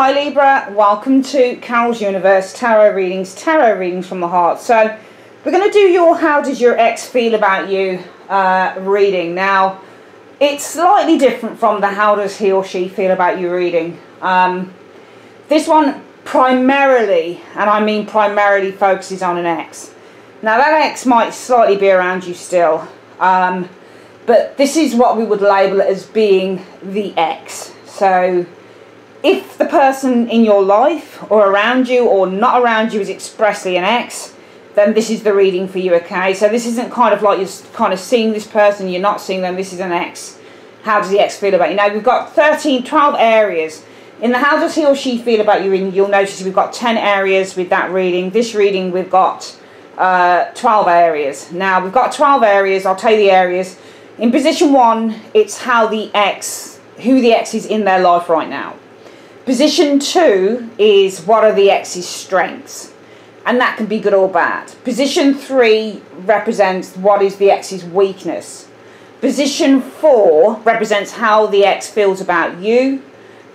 Hi Libra, welcome to Carol's Universe Tarot Readings from the Heart. So we're going to do your How Does Your Ex Feel About You reading. Now, it's slightly different from the How Does He or She Feel About You reading. This one primarily, and I mean primarily, focuses on an ex. Now that ex might slightly be around you still, but this is what we would label it as being the ex. So if the person in your life or around you or not around you is expressly an ex, then this is the reading for you, okay? So this isn't kind of like you're kind of seeing this person, you're not seeing them, this is an ex. How does the ex feel about you? Now we've got 12 areas. In the How Does He or She Feel About You reading, you'll notice we've got 10 areas with that reading. This reading we've got 12 areas. Now we've got 12 areas, I'll tell you the areas. In position 1, it's how the ex, who the ex is in their life right now. Position 2 is what are the ex's strengths, and that can be good or bad. Position 3 represents what is the ex's weakness. Position 4 represents how the ex feels about you.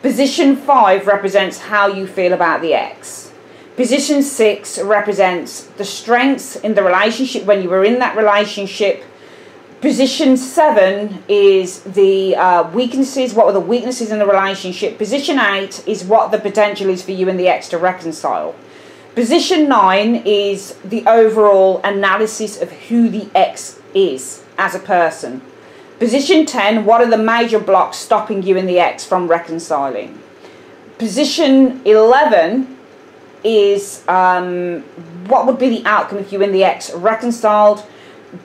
Position 5 represents how you feel about the ex. Position 6 represents the strengths in the relationship when you were in that relationship. Position 7 is the weaknesses, what were the weaknesses in the relationship. Position 8 is what the potential is for you and the ex to reconcile. Position 9 is the overall analysis of who the ex is as a person. Position 10, what are the major blocks stopping you and the ex from reconciling. Position 11 is what would be the outcome if you and the ex reconciled.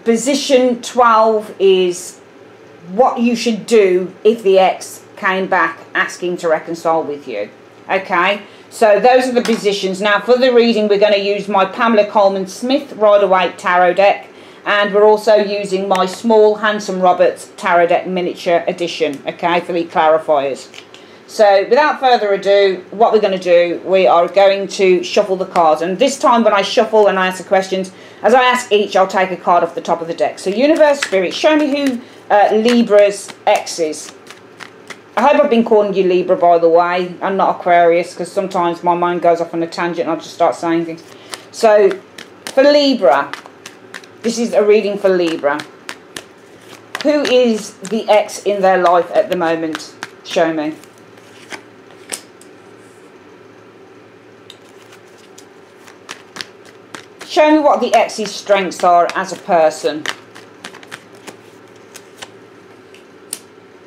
Position 12 is what you should do if the ex came back asking to reconcile with you. Okay, so those are the positions. Now for the reading we're going to use my Pamela Coleman Smith Rider-Waite Tarot deck, and we're also using my small Handsome Roberts Tarot deck miniature edition, okay, for the clarifiers. So without further ado, what we're going to do, we are going to shuffle the cards. And this time when I shuffle and I answer questions, as I ask each, I'll take a card off the top of the deck. So Universe, Spirit, show me who Libra's ex is. I hope I've been calling you Libra, by the way. I'm not Aquarius, because sometimes my mind goes off on a tangent and I just start saying things. So for Libra, this is a reading for Libra. Who is the ex in their life at the moment? Show me. Show me what the ex's strengths are as a person.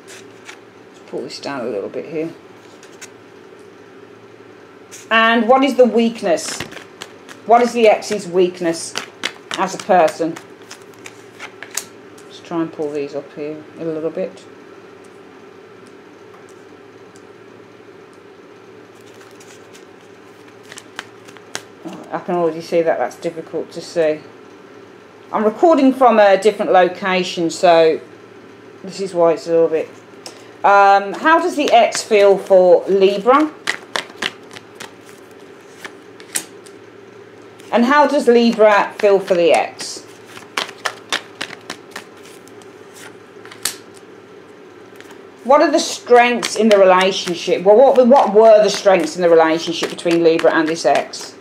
Let's pull this down a little bit here. And what is the weakness? What is the ex's weakness as a person? Let's try and pull these up here a little bit. I can already see that that's difficult to see. I'm recording from a different location, so this is why it's a little bit. How does the ex feel for Libra? And how does Libra feel for the ex? What are the strengths in the relationship? Well, what were the strengths in the relationship between Libra and this ex?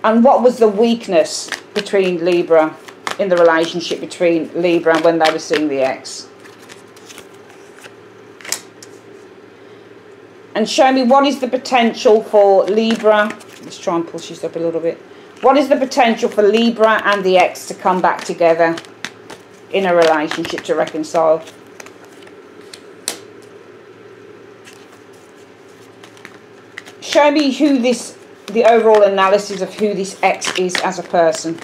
And what was the weakness between Libra, in the relationship between Libra and when they were seeing the ex? And show me what is the potential for Libra. Let's try and push this up a little bit. What is the potential for Libra and the ex to come back together in a relationship to reconcile? Show me who the overall analysis of who this ex is as a person.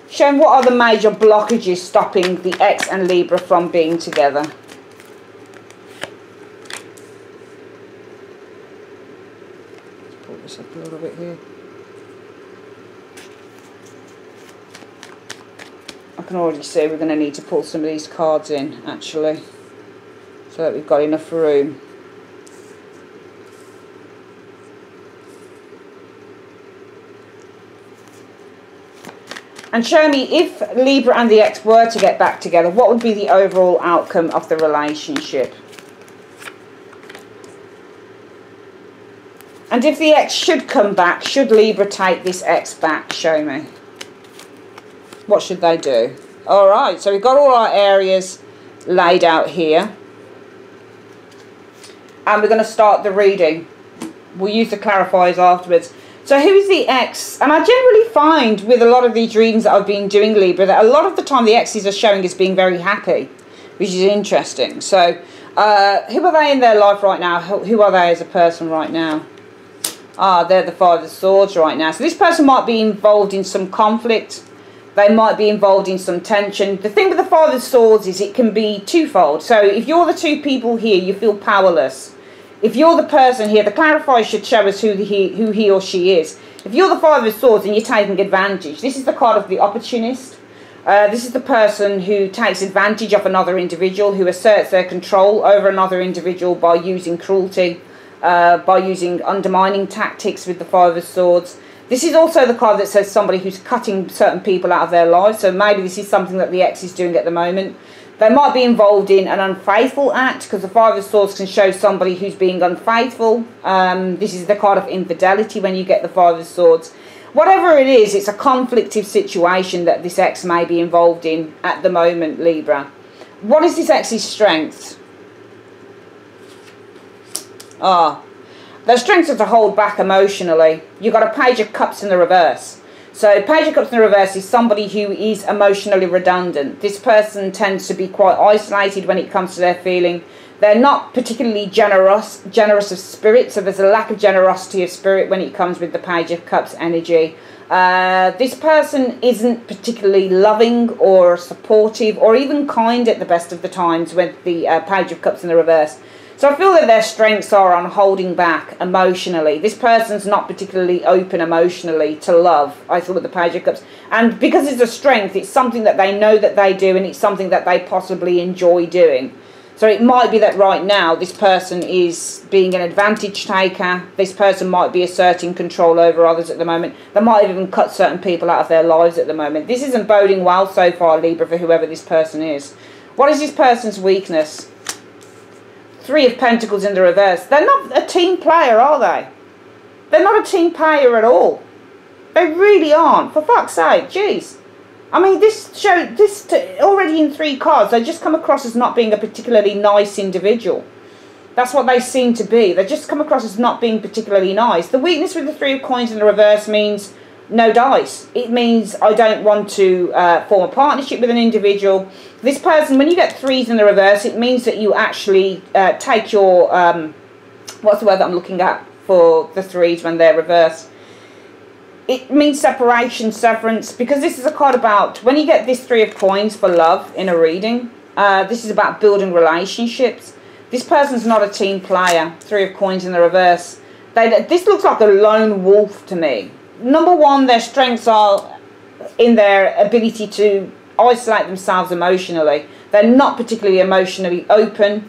Show me what are the major blockages stopping the ex and Libra from being together. Let's pull this up a little bit here. I can already see we're going to need to pull some of these cards in, actually, so that we've got enough room. And show me, if Libra and the ex were to get back together, what would be the overall outcome of the relationship? And if the ex should come back, should Libra take this ex back? Show me. What should they do? Alright, so we've got all our areas laid out here. And we're going to start the reading. We'll use the clarifiers afterwards. So who is the ex? And I generally find with a lot of these readings that I've been doing, Libra, that a lot of the time the exes are showing as being very happy, which is interesting. So who are they in their life right now? Who are they as a person right now? Ah, they're the Five of Swords right now. So this person might be involved in some conflict. They might be involved in some tension. The thing with the Five of Swords is it can be twofold. So if you're the two people here, you feel powerless. If you're the person here, the clarifier should show us who he or she is. If you're the Five of Swords and you're taking advantage, this is the card of the opportunist. This is the person who takes advantage of another individual, who asserts their control over another individual by using cruelty, by using undermining tactics with the Five of Swords. This is also the card that says somebody who's cutting certain people out of their lives. So maybe this is something that the ex is doing at the moment. They might be involved in an unfaithful act, because the Five of Swords can show somebody who's being unfaithful. This is the card of infidelity when you get the Five of Swords. Whatever it is, it's a conflictive situation that this ex may be involved in at the moment, Libra. What is this ex's strength? Their strength is to hold back emotionally. You've got a Page of Cups in the reverse. So Page of Cups in the reverse is somebody who is emotionally redundant. This person tends to be quite isolated when it comes to their feeling. They're not particularly generous of spirit, so there's a lack of generosity of spirit when it comes with the Page of Cups energy. This person isn't particularly loving or supportive or even kind at the best of the times with the Page of Cups in the reverse. So I feel that their strengths are on holding back emotionally. This person's not particularly open emotionally to love, I thought, with the Page of Cups. And because it's a strength, it's something that they know that they do, and it's something that they possibly enjoy doing. So it might be that right now this person is being an advantage taker. This person might be asserting control over others at the moment. They might have even cut certain people out of their lives at the moment. This isn't boding well so far, Libra, for whoever this person is. What is this person's weakness? Three of Pentacles in the reverse. They're not a team player, are they? They're not a team player at all. They really aren't. For fuck's sake, jeez. I mean, already in 3 cards, they just come across as not being a particularly nice individual. That's what they seem to be. They just come across as not being particularly nice. The weakness with the 3 of Coins in the reverse means no dice. It means I don't want to form a partnership with an individual. This person, when you get 3s in the reverse, it means that you actually take your, what's the word that I'm looking at for the 3s when they're reversed? It means separation, severance, because this is a card about, when you get this 3 of Coins for love in a reading, this is about building relationships. This person's not a team player. 3 of Coins in the reverse. This looks like a lone wolf to me. Number one, their strengths are in their ability to isolate themselves emotionally. They're not particularly emotionally open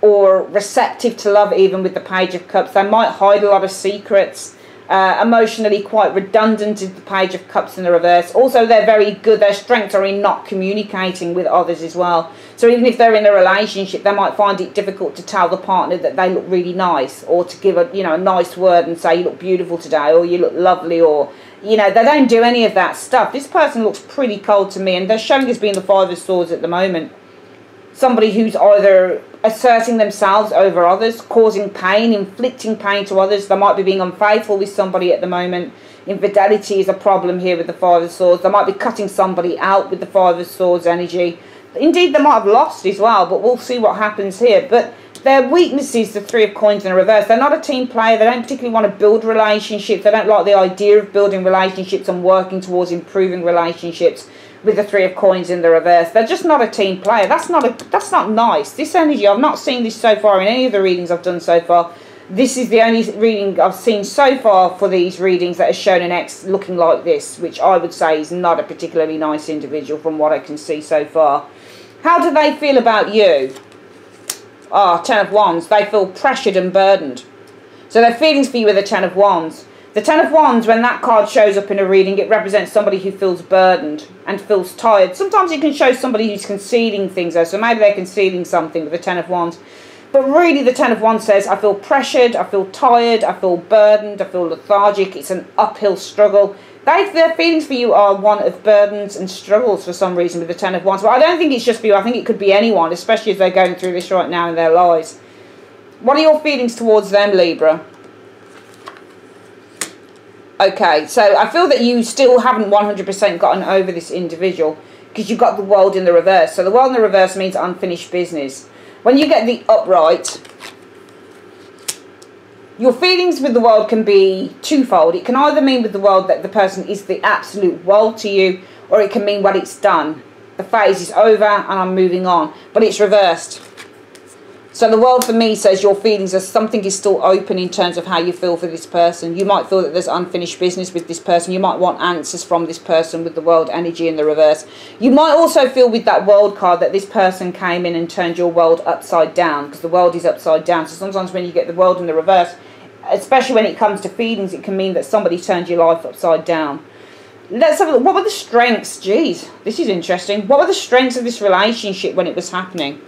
or receptive to love, even with the Page of Cups. They might hide a lot of secrets. Emotionally quite redundant is the Page of Cups in the reverse. Also, they're very good. Their strengths are in not communicating with others as well. So even if they're in a relationship, they might find it difficult to tell the partner that they look really nice, or to give a nice word and say you look beautiful today, or you look lovely, or they don't do any of that stuff. This person looks pretty cold to me, and they're showing as being the 5 of Swords at the moment. Somebody who's either asserting themselves over others, causing pain, inflicting pain to others. They might be being unfaithful with somebody at the moment. Infidelity is a problem here with the 5 of Swords. They might be cutting somebody out with the 5 of Swords energy. Indeed, they might have lost as well, but we'll see what happens here. But their weakness is the 3 of Coins in reverse. They're not a team player. They don't particularly want to build relationships. They don't like the idea of building relationships and working towards improving relationships with the 3 of Coins in the reverse. They're just not a team player. That's not nice. This energy, I've not seen this so far in any of the readings I've done so far. This is the only reading I've seen so far for these readings that has shown an ex looking like this, which I would say is not a particularly nice individual from what I can see so far. How do they feel about you? 10 of Wands. They feel pressured and burdened. So their feelings for you with the 10 of Wands. The Ten of Wands, when that card shows up in a reading, it represents somebody who feels burdened and feels tired. Sometimes it can show somebody who's concealing things, though, so maybe they're concealing something with the Ten of Wands. But really, the Ten of Wands says, I feel pressured, I feel tired, I feel burdened, I feel lethargic. It's an uphill struggle. Their feelings for you are one of burdens and struggles for some reason with the Ten of Wands. But I don't think it's just for you. I think it could be anyone, especially if they're going through this right now in their lives. What are your feelings towards them, Libra? Okay, so I feel that you still haven't 100% gotten over this individual because you've got the World in the reverse. So the World in the reverse means unfinished business. When you get the upright, your feelings with the World can be twofold. It can either mean with the World that the person is the absolute world to you, or it can mean, well, it's done. The phase is over and I'm moving on. But it's reversed. So the World for me says your feelings are something is still open in terms of how you feel for this person. You might feel that there's unfinished business with this person. You might want answers from this person with the World energy in the reverse. You might also feel with that World card that this person came in and turned your world upside down, because the World is upside down. So sometimes when you get the World in the reverse, especially when it comes to feelings, it can mean that somebody turned your life upside down. Let's have a look. What were the strengths? Jeez, this is interesting. What were the strengths of this relationship when it was happening?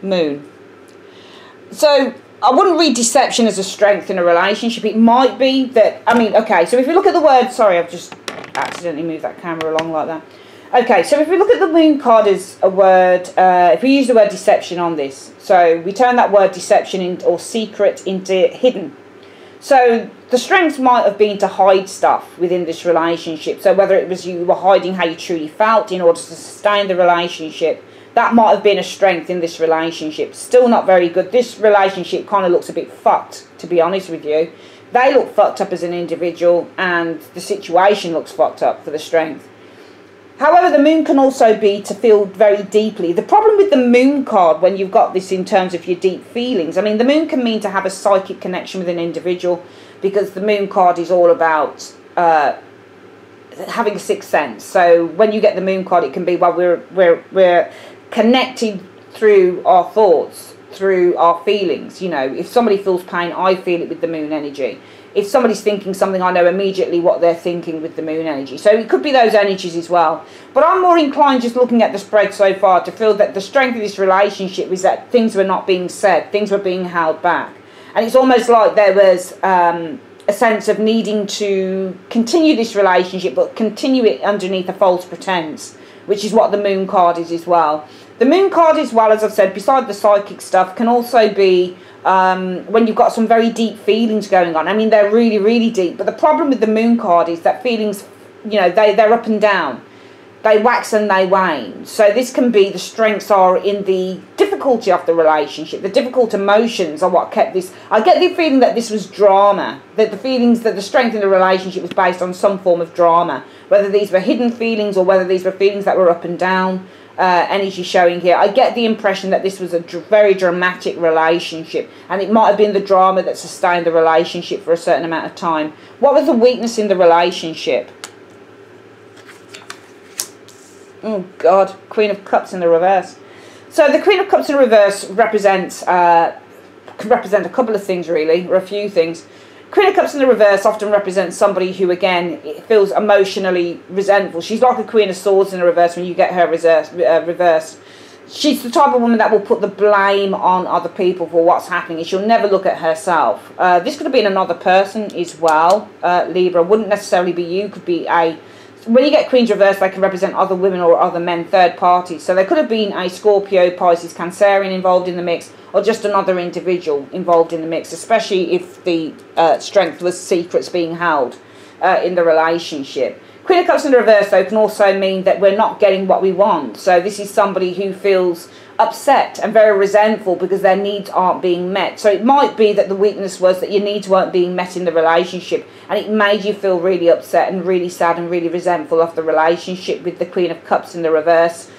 Moon. So I wouldn't read deception as a strength in a relationship. It might be that, I mean, okay, so if you look at the word, sorry, I've just accidentally moved that camera along like that. Okay, so if we look at the Moon card as a word, if we use the word deception on this, so we turn that word deception or secret into hidden. So the strengths might have been to hide stuff within this relationship. So whether it was you were hiding how you truly felt in order to sustain the relationship, that might have been a strength in this relationship. Still not very good. This relationship kind of looks a bit fucked, to be honest with you. They look fucked up as an individual, and the situation looks fucked up for the strength. However, the Moon can also be to feel very deeply. The problem with the Moon card, when you've got this in terms of your deep feelings, I mean, the Moon can mean to have a psychic connection with an individual, because the Moon card is all about having a sixth sense. So when you get the Moon card, it can be, well, we're connected through our thoughts, through our feelings. You know, if somebody feels pain, I feel it with the Moon energy. If somebody's thinking something, I know immediately what they're thinking with the Moon energy. So it could be those energies as well. But I'm more inclined, just looking at the spread so far, to feel that the strength of this relationship is that things were not being said, things were being held back. And it's almost like there was a sense of needing to continue this relationship, but continue it underneath a false pretense, which is what the Moon card is as well. The Moon card as well, as I've said, beside the psychic stuff, can also be when you've got some very deep feelings going on. I mean, they're really, really deep. But the problem with the Moon card is that feelings, you know, they're up and down. They wax and they wane. So this can be, the strengths are in the difficulty of the relationship. The difficult emotions are what kept this. I get the feeling that this was drama. That the feelings, that the strength in the relationship was based on some form of drama. Whether these were hidden feelings or whether these were feelings that were up and down. Energy showing here. I get the impression that this was a very dramatic relationship, and it might have been the drama that sustained the relationship for a certain amount of time. What was the weakness in the relationship? Oh God, Queen of Cups in the reverse. So the Queen of Cups in reverse represents can represent a couple of things really, or a few things. Queen of Cups in the reverse often represents somebody who, again, feels emotionally resentful. She's like a Queen of Swords in the reverse when you get her reversed. She's the type of woman that will put the blame on other people for what's happening, and she'll never look at herself. This could have been another person as well, Libra. Wouldn't necessarily be you. Could be a... When you get Queens reversed, they can represent other women or other men, third parties. So there could have been a Scorpio, Pisces, Cancerian involved in the mix, or just another individual involved in the mix, especially if the strength was secrets being held in the relationship. Queen of Cups in the reverse, though, can also mean that we're not getting what we want. So this is somebody who feels upset and very resentful because their needs aren't being met. So it might be that the weakness was that your needs weren't being met in the relationship, and it made you feel really upset and really sad and really resentful of the relationship, with the Queen of Cups in the reverse,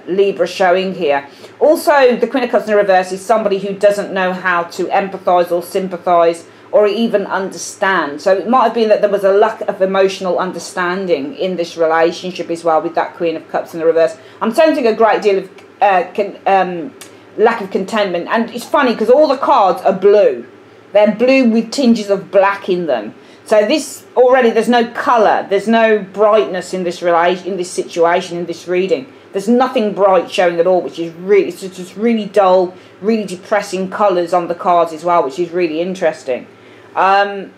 Libra showing here. Also, the Queen of Cups in the reverse is somebody who doesn't know how to empathise or sympathise or even understand. So it might have been that there was a lack of emotional understanding in this relationship as well, with that Queen of Cups in the reverse. I'm sensing a great deal of lack of contentment, and it's funny because all the cards are blue. They're blue with tinges of black in them. So this already, there's no colour, there's no brightness in this situation, in this reading. There's nothing bright showing at all, which is really, it's just really dull, really depressing colours on the cards as well, which is really interesting. What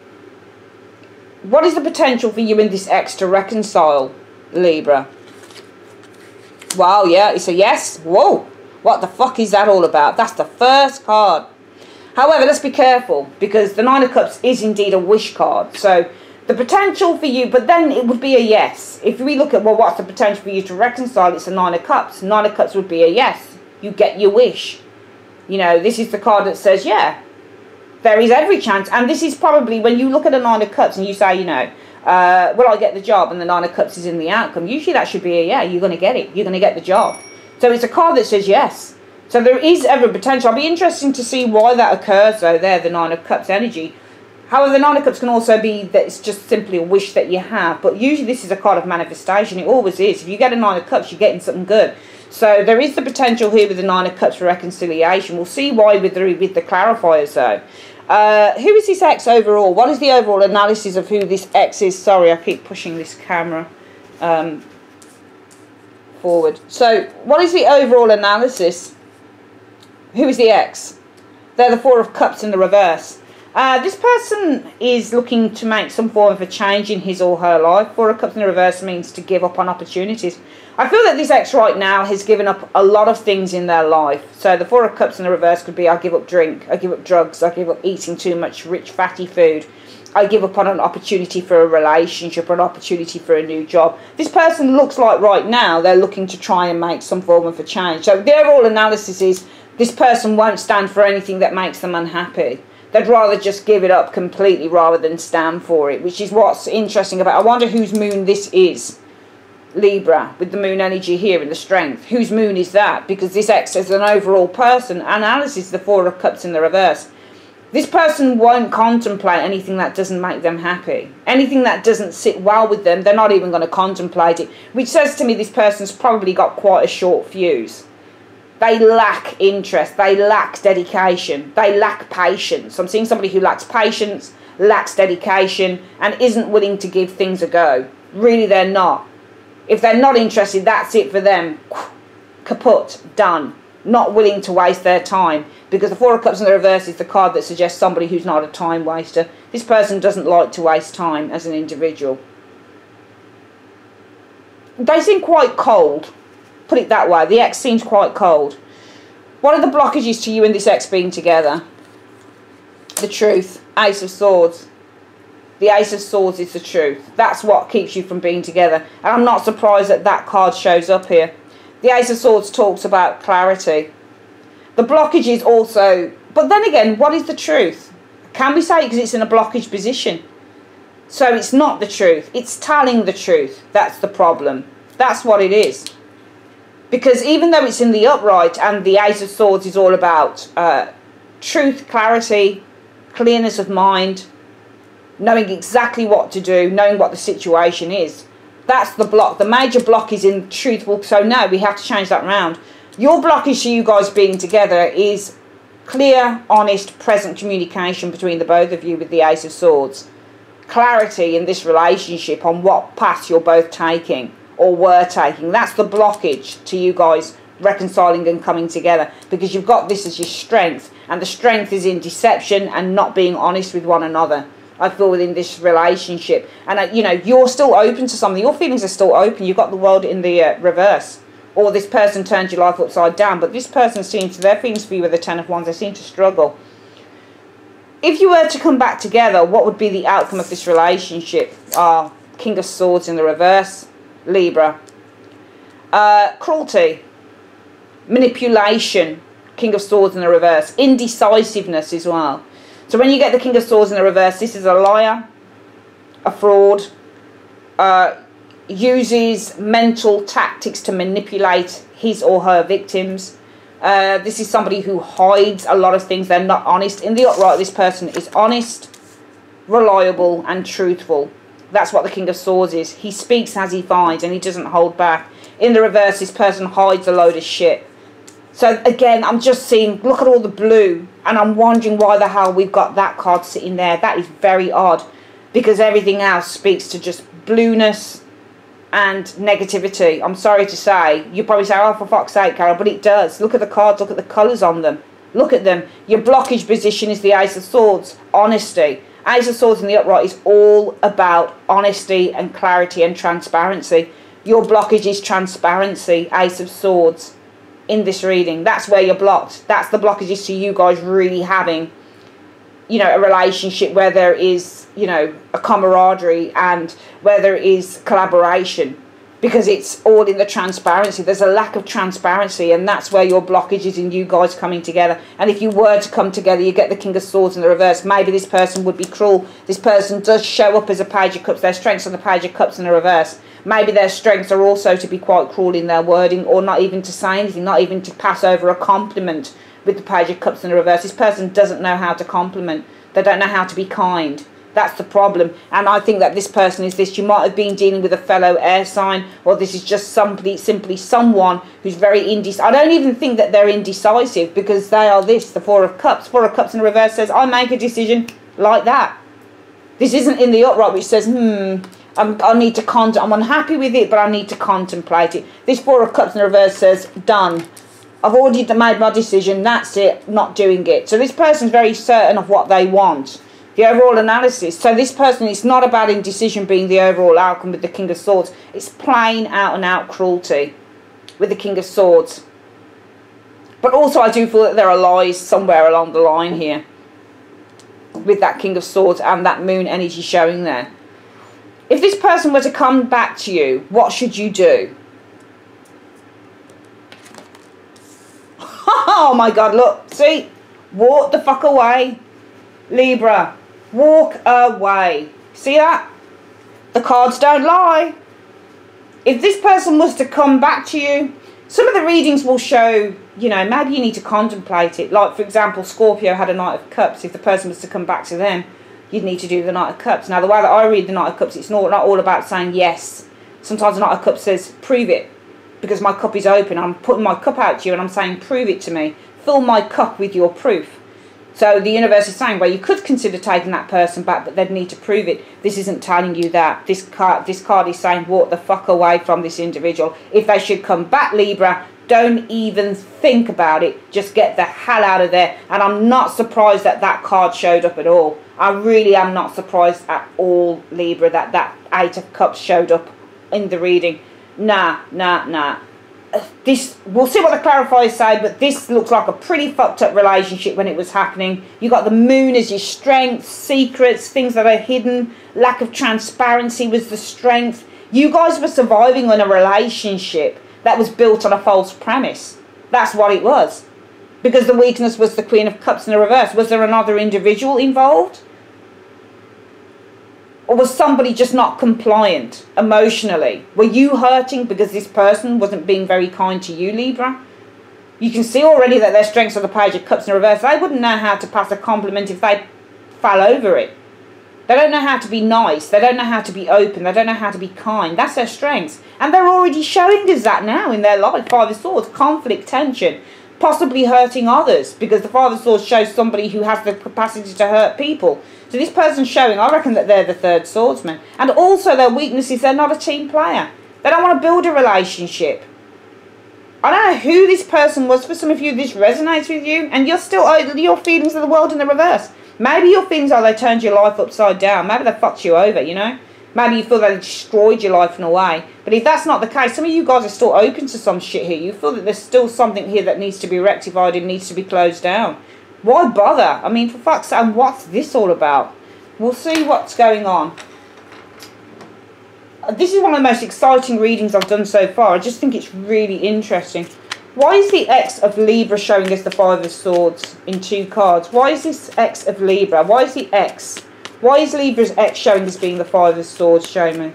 is the potential for you and this ex to reconcile, Libra? Wow, yeah, it's a yes. Whoa, what the fuck is that all about? That's the first card. However, let's be careful, because the Nine of Cups is indeed a wish card. So the potential for you, but then it would be a yes. If we look at, well, what's the potential for you to reconcile? It's a Nine of Cups. Nine of Cups would be a yes. You get your wish. You know, this is the card that says, yeah, there is every chance. And this is probably, when you look at a Nine of Cups and you say, you know, will I get the job? And the Nine of Cups is in the outcome. Usually that should be a yeah, you're going to get it. You're going to get the job. So it's a card that says yes. So there is ever potential. I'll be interesting to see why that occurs, though, there, the Nine of Cups energy. However, the Nine of Cups can also be that it's just simply a wish that you have. But usually this is a card of manifestation. It always is. If you get a Nine of Cups, you're getting something good. So there is the potential here with the Nine of Cups for reconciliation. We'll see why with the clarifiers, though. Who is this ex overall? What is the overall analysis of who this ex is? Sorry, I keep pushing this camera forward. So what is the overall analysis? Who is the ex? They're the Four of Cups in the reverse. This person is looking to make some form of a change in his or her life. Four of Cups in the reverse means to give up on opportunities. I feel that this ex right now has given up a lot of things in their life. So the Four of Cups in the reverse could be, I give up drink, I give up drugs, I give up eating too much rich fatty food, I give up on an opportunity for a relationship or an opportunity for a new job. This person looks like right now they're looking to try and make some form of a change. So the overall analysis is this person won't stand for anything that makes them unhappy. They'd rather just give it up completely rather than stand for it, which is what's interesting about. I wonder whose moon this is, Libra, with the moon energy here in the strength. Whose moon is that? Because this ex is an overall person. Analysis, the Four of Cups in the reverse. This person won't contemplate anything that doesn't make them happy. Anything that doesn't sit well with them, they're not even going to contemplate it. Which says to me this person's probably got quite a short fuse. They lack interest, they lack dedication, they lack patience. I'm seeing somebody who lacks patience, lacks dedication, and isn't willing to give things a go. Really, they're not. If they're not interested, that's it for them. Kaput, done. Not willing to waste their time. Because the Four of Cups in the reverse is the card that suggests somebody who's not a time waster. This person doesn't like to waste time as an individual. They seem quite cold. Put it that way. The ex seems quite cold. What are the blockages to you and this ex being together? The truth. Ace of Swords. The Ace of Swords is the truth. That's what keeps you from being together. And I'm not surprised that that card shows up here. The Ace of Swords talks about clarity. The blockage is also... But then again, what is the truth? Can we say it because it's in a blockage position? So it's not the truth. It's telling the truth. That's the problem. That's what it is. Because even though it's in the upright and the Ace of Swords is all about truth, clarity, clearness of mind, knowing exactly what to do, knowing what the situation is, that's the block. The major block is in truthful. So no, we have to change that round. Your blockage to you guys being together is clear, honest, present communication between the both of you with the Ace of Swords. Clarity in this relationship on what path you're both taking. Or were taking. That's the blockage to you guys reconciling and coming together, because you've got this as your strength, and the strength is in deception and not being honest with one another. I feel within this relationship, and you know, you're still open to something. Your feelings are still open. You've got the world in the reverse, or this person turned your life upside down, but this person seems to, their feelings for you with the Ten of Wands, they seem to struggle. If you were to come back together, what would be the outcome of this relationship? King of Swords in the reverse. Libra. Cruelty, manipulation, King of Swords in the reverse, indecisiveness as well. So when you get the King of Swords in the reverse, this is a liar, a fraud, uses mental tactics to manipulate his or her victims. This is somebody who hides a lot of things. They're not honest. In the upright, this person is honest, reliable and truthful. That's what the King of Swords is. He speaks as he finds and he doesn't hold back. In the reverse, this person hides a load of shit. So again, I'm just seeing, look at all the blue. And I'm wondering why the hell we've got that card sitting there. That is very odd, because everything else speaks to just blueness and negativity. I'm sorry to say. You probably say, oh, for fuck's sake, Carol, but it does. Look at the cards, look at the colours on them. Look at them. Your blockage position is the Ace of Swords. Honesty. Ace of Swords in the upright is all about honesty and clarity and transparency. Your blockage is transparency, Ace of Swords, in this reading. That's where you're blocked. That's the blockages to you guys really having, you know, a relationship where there is, you know, a camaraderie and where there is collaboration, because it's all in the transparency. There's a lack of transparency, and that's where your blockage is in you guys coming together. And if you were to come together, you get the King of Swords in the reverse. Maybe this person would be cruel. This person does show up as a Page of Cups. Their strengths on the Page of Cups in the reverse. Maybe their strengths are also to be quite cruel in their wording, or not even to say anything, not even to pass over a compliment with the Page of Cups in the reverse. This person doesn't know how to compliment. They don't know how to be kind. That's the problem. And I think that this person is this. You might have been dealing with a fellow air sign, or this is just simply someone who's very indecisive. I don't even think that they're indecisive, because they are this, the Four of Cups. Four of Cups in the reverse says, I make a decision like that. This isn't in the upright, which says, I need to I'm unhappy with it, but I need to contemplate it. This Four of Cups in the reverse says, done. I've already made my decision, that's it, not doing it. So this person's very certain of what they want. The overall analysis. So this person, it's not about indecision being the overall outcome with the King of Swords. It's plain out and out cruelty with the King of Swords. But also I do feel that there are lies somewhere along the line here with that King of Swords and that moon energy showing there. If this person were to come back to you, what should you do? Oh my God, look, see? Walk the fuck away, Libra. Walk away. See that? The cards don't lie. If this person was to come back to you, some of the readings will show, you know, maybe you need to contemplate it. Like, for example, Scorpio had a Knight of Cups. If the person was to come back to them, you'd need to do the Knight of Cups. Now, the way that I read the Knight of Cups, it's not all about saying yes. Sometimes the Knight of Cups says, prove it, because my cup is open. I'm putting my cup out to you and I'm saying, prove it to me. Fill my cup with your proof. So the universe is saying, well, you could consider taking that person back, but they'd need to prove it. This isn't telling you that. This card is saying, walk the fuck away from this individual. If they should come back, Libra, don't even think about it. Just get the hell out of there. And I'm not surprised that that card showed up at all. I really am not surprised at all, Libra, that that Eight of Cups showed up in the reading. Nah. This, we'll see what the clarifiers say, but this looks like a pretty fucked up relationship when it was happening. You got the moon as your strength, secrets, things that are hidden, lack of transparency was the strength. You guys were surviving on a relationship that was built on a false premise. That's what it was. Because the weakness was the Queen of Cups in the reverse. Was there another individual involved? Or was somebody just not compliant emotionally? Were you hurting because this person wasn't being very kind to you, Libra? You can see already that their strengths are the Page of Cups in reverse. They wouldn't know how to pass a compliment if they fell over it. They don't know how to be nice. They don't know how to be open. They don't know how to be kind. That's their strengths. And they're already showing us that now in their life. Five of Swords, conflict, tension, possibly hurting others, because the Five of Swords shows somebody who has the capacity to hurt people. So this person's showing, I reckon, that they're the third swordsman. And also their weakness is they're not a team player. They don't want to build a relationship. I don't know who this person was. For some of you, this resonates with you. And you're still, your feelings of the world in the reverse. Maybe your feelings are they turned your life upside down. Maybe they fucked you over, you know. Maybe you feel they destroyed your life in a way. But if that's not the case, some of you guys are still open to some shit here. You feel that there's still something here that needs to be rectified and needs to be closed down. Why bother? I mean, for fuck's sake, what's this all about? We'll see what's going on. This is one of the most exciting readings I've done so far. I just think it's really interesting. Why is the X of Libra showing us the Five of Swords in two cards? Why is this X of Libra? Why is the X? Why is Libra's X showing as being the Five of Swords? Show me.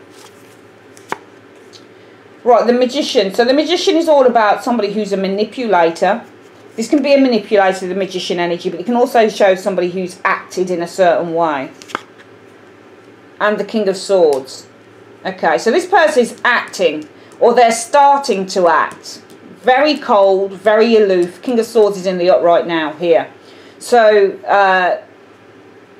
Right, the Magician. So the Magician is all about somebody who's a manipulator. This can be a manipulator, the Magician energy, but it can also show somebody who's acted in a certain way. And the King of Swords. Okay, so this person is acting, or they're starting to act. Very cold, very aloof. King of Swords is in the upright now, here. So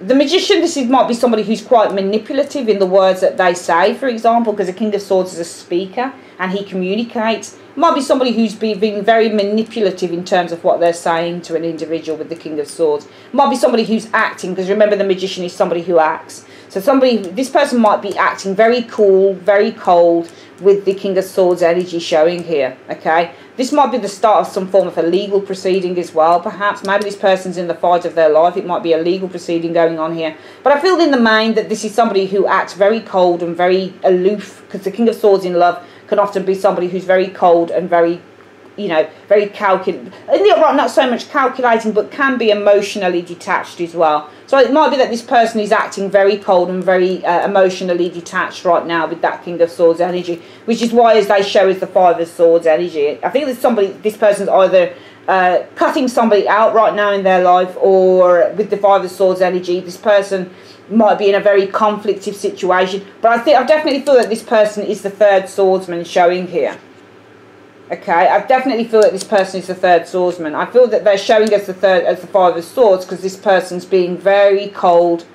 the Magician, might be somebody who's quite manipulative in the words that they say, for example, because the King of Swords is a speaker and he communicates. Might be somebody who's being very manipulative in terms of what they're saying to an individual with the King of Swords. Might be somebody who's acting, because remember the Magician is somebody who acts. So this person might be acting very cool, very cold with the King of Swords energy showing here, okay? This might be the start of some form of a legal proceeding as well, perhaps. Maybe this person's in the fight of their life. It might be a legal proceeding going on here. But I feel in the main that this is somebody who acts very cold and very aloof, because the King of Swords in love can often be somebody who's very cold and very, you know, very calculating. Not so much calculating, but can be emotionally detached as well. So it might be that this person is acting very cold and very emotionally detached right now with that King of Swords energy, which is why, as they show, is the Five of Swords energy. I think that this person's either cutting somebody out right now in their life, or with the Five of Swords energy, this person might be in a very conflictive situation. But I definitely feel that this person is the third swordsman showing here. Okay, I definitely feel that this person is the third swordsman. I feel that they're showing us the Five of Swords because this person's being very cold,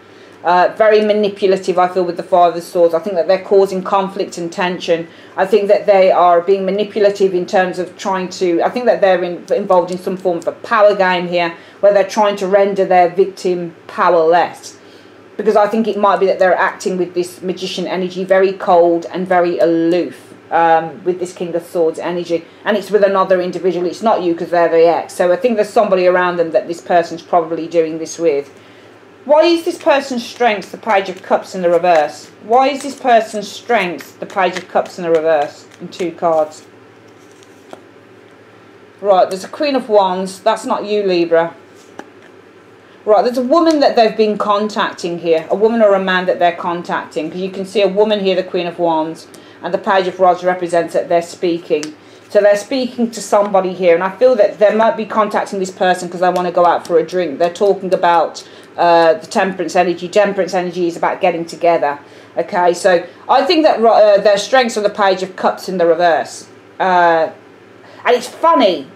very manipulative, I feel, with the Five of Swords. I think that they're causing conflict and tension. I think that they are being manipulative in terms of trying to... I think that they're involved in some form of a power game here, where they're trying to render their victim powerless. Because I think it might be that they're acting with this Magician energy very cold and very aloof. With this King of Swords energy, and it's with another individual. It's not you, because they're the ex. So I think there's somebody around them that this person's probably doing this with. Why is this person's strength the Page of Cups in the reverse? Why is this person's strength the Page of Cups in the reverse in 2 cards? Right, there's a Queen of Wands. That's not you, Libra. Right, there's a woman that they've been contacting here, a woman or a man that they're contacting, because you can see a woman here, the Queen of Wands. And the Page of Rods represents that they're speaking. So they're speaking to somebody here. And I feel that they might be contacting this person because they want to go out for a drink. They're talking about the Temperance energy. Temperance energy is about getting together. Okay, so I think that their strengths are the Page of Cups in the reverse. And it's funny,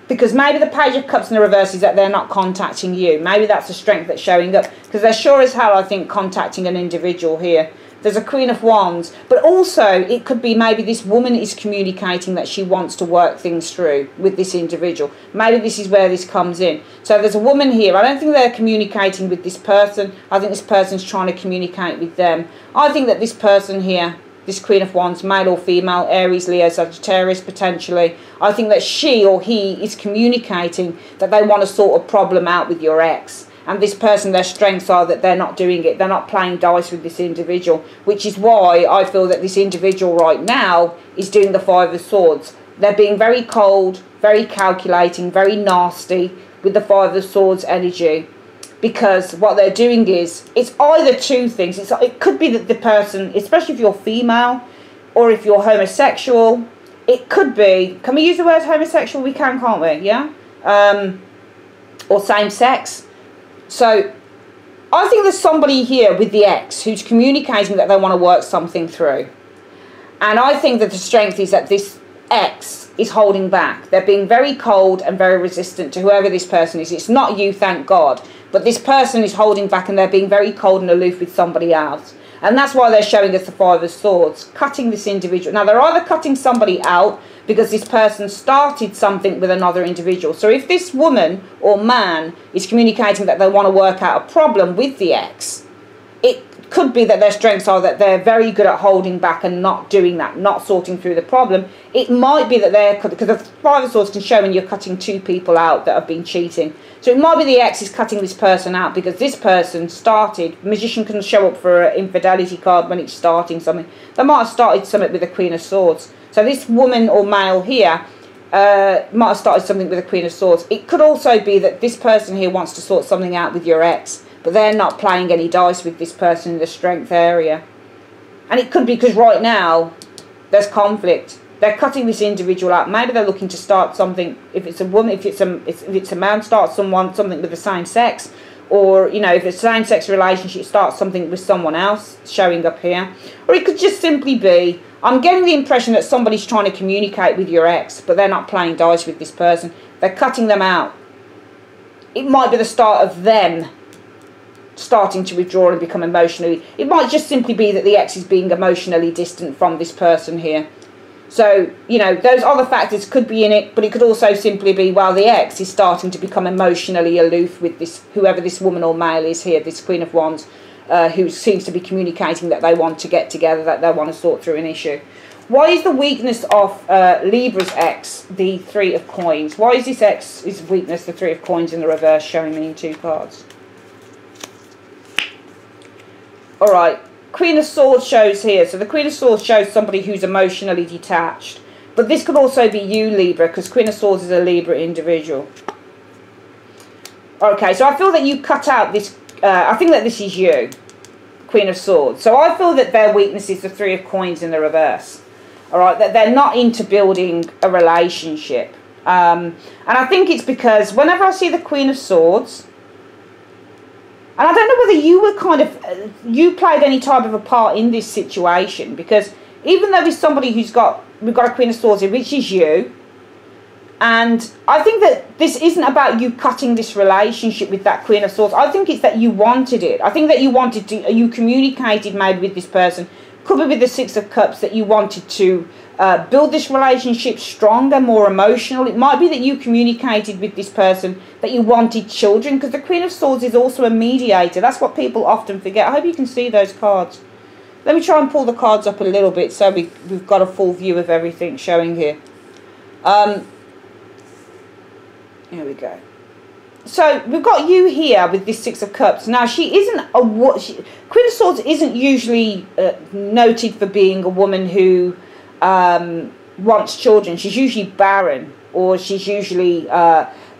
because maybe the Page of Cups in the reverse is that they're not contacting you. Maybe that's a strength that's showing up. Because they're sure as hell, I think, contacting an individual here. There's a Queen of Wands, but also it could be maybe this woman is communicating that she wants to work things through with this individual. Maybe this is where this comes in. So there's a woman here. I don't think they're communicating with this person. I think this person's trying to communicate with them. I think that this person here, this Queen of Wands, male or female, Aries, Leo, Sagittarius, potentially, I think that she or he is communicating that they want to sort a problem out with your ex. And this person, their strengths are that they're not doing it. They're not playing dice with this individual, which is why I feel that this individual right now is doing the Five of Swords. They're being very cold, very calculating, very nasty with the Five of Swords energy. Because what they're doing is, it's either two things. It could be that the person, especially if you're female or if you're homosexual, it could be, can we use the word homosexual? We can, can't we? Yeah? Or same sex. So I think there's somebody here with the ex who's communicating that they want to work something through. And I think that the strength is that this ex is holding back. They're being very cold and very resistant to whoever this person is. It's not you, thank God. But this person is holding back and they're being very cold and aloof with somebody else. And that's why they're showing us the Five of Swords, cutting this individual. Now, they're either cutting somebody out because this person started something with another individual. So if this woman or man is communicating that they want to work out a problem with the ex, it could be that their strengths are that they're very good at holding back and not doing that, not sorting through the problem. It might be that they're, because the Five of Swords can show when you're cutting two people out that have been cheating. So it might be the ex is cutting this person out because this person started, Magician can show up for an infidelity card when it's starting something. They might have started something with the Queen of Swords. So this woman or male here might have started something with the Queen of Swords. It could also be that this person here wants to sort something out with your ex, but they're not playing any dice with this person in the strength area. And it could be because right now there's conflict. They're cutting this individual out. Maybe they're looking to start something. If it's a woman, if it's a man, start something with the same sex, or you know, if it's a same-sex relationship, start something with someone else showing up here. Or it could just simply be, I'm getting the impression that somebody's trying to communicate with your ex, but they're not playing dice with this person. They're cutting them out. it might be the start of them starting to withdraw and become emotionally. It might just simply be that the ex is being emotionally distant from this person here. So, you know, those other factors could be in it, but it could also simply be, well, the ex is starting to become emotionally aloof with this, whoever this woman or male is here, this Queen of Wands, who seems to be communicating that they want to get together, that they want to sort through an issue. Why is the weakness of Libra's ex the Three of Coins? Why is this ex's weakness the Three of Coins in the reverse, showing me in 2 cards? Alright, Queen of Swords shows here. So the Queen of Swords shows somebody who's emotionally detached. But this could also be you, Libra, because Queen of Swords is a Libra individual. Okay, so I feel that you cut out this... I think that this is you, Queen of Swords. So I feel that their weakness is the Three of Coins in the reverse. Alright, that they're not into building a relationship. And I think it's because whenever I see the Queen of Swords... And I don't know whether you were kind of, you played any type of a part in this situation, because even though it's somebody we've got a Queen of Swords here, which is you, and I think that this isn't about you cutting this relationship with that Queen of Swords. I think it's that you wanted it. I think that you wanted to, you communicated maybe with this person, could be with the Six of Cups, that you wanted to build this relationship stronger, more emotional. It might be that you communicated with this person that you wanted children, because the Queen of Swords is also a mediator. That's what people often forget. I hope you can see those cards. Let me try and pull the cards up a little bit so we've got a full view of everything showing here. Here we go. So we've got you here with this Six of Cups. Now she isn't a Queen of Swords isn't usually noted for being a woman who wants children. She's usually barren, or she's usually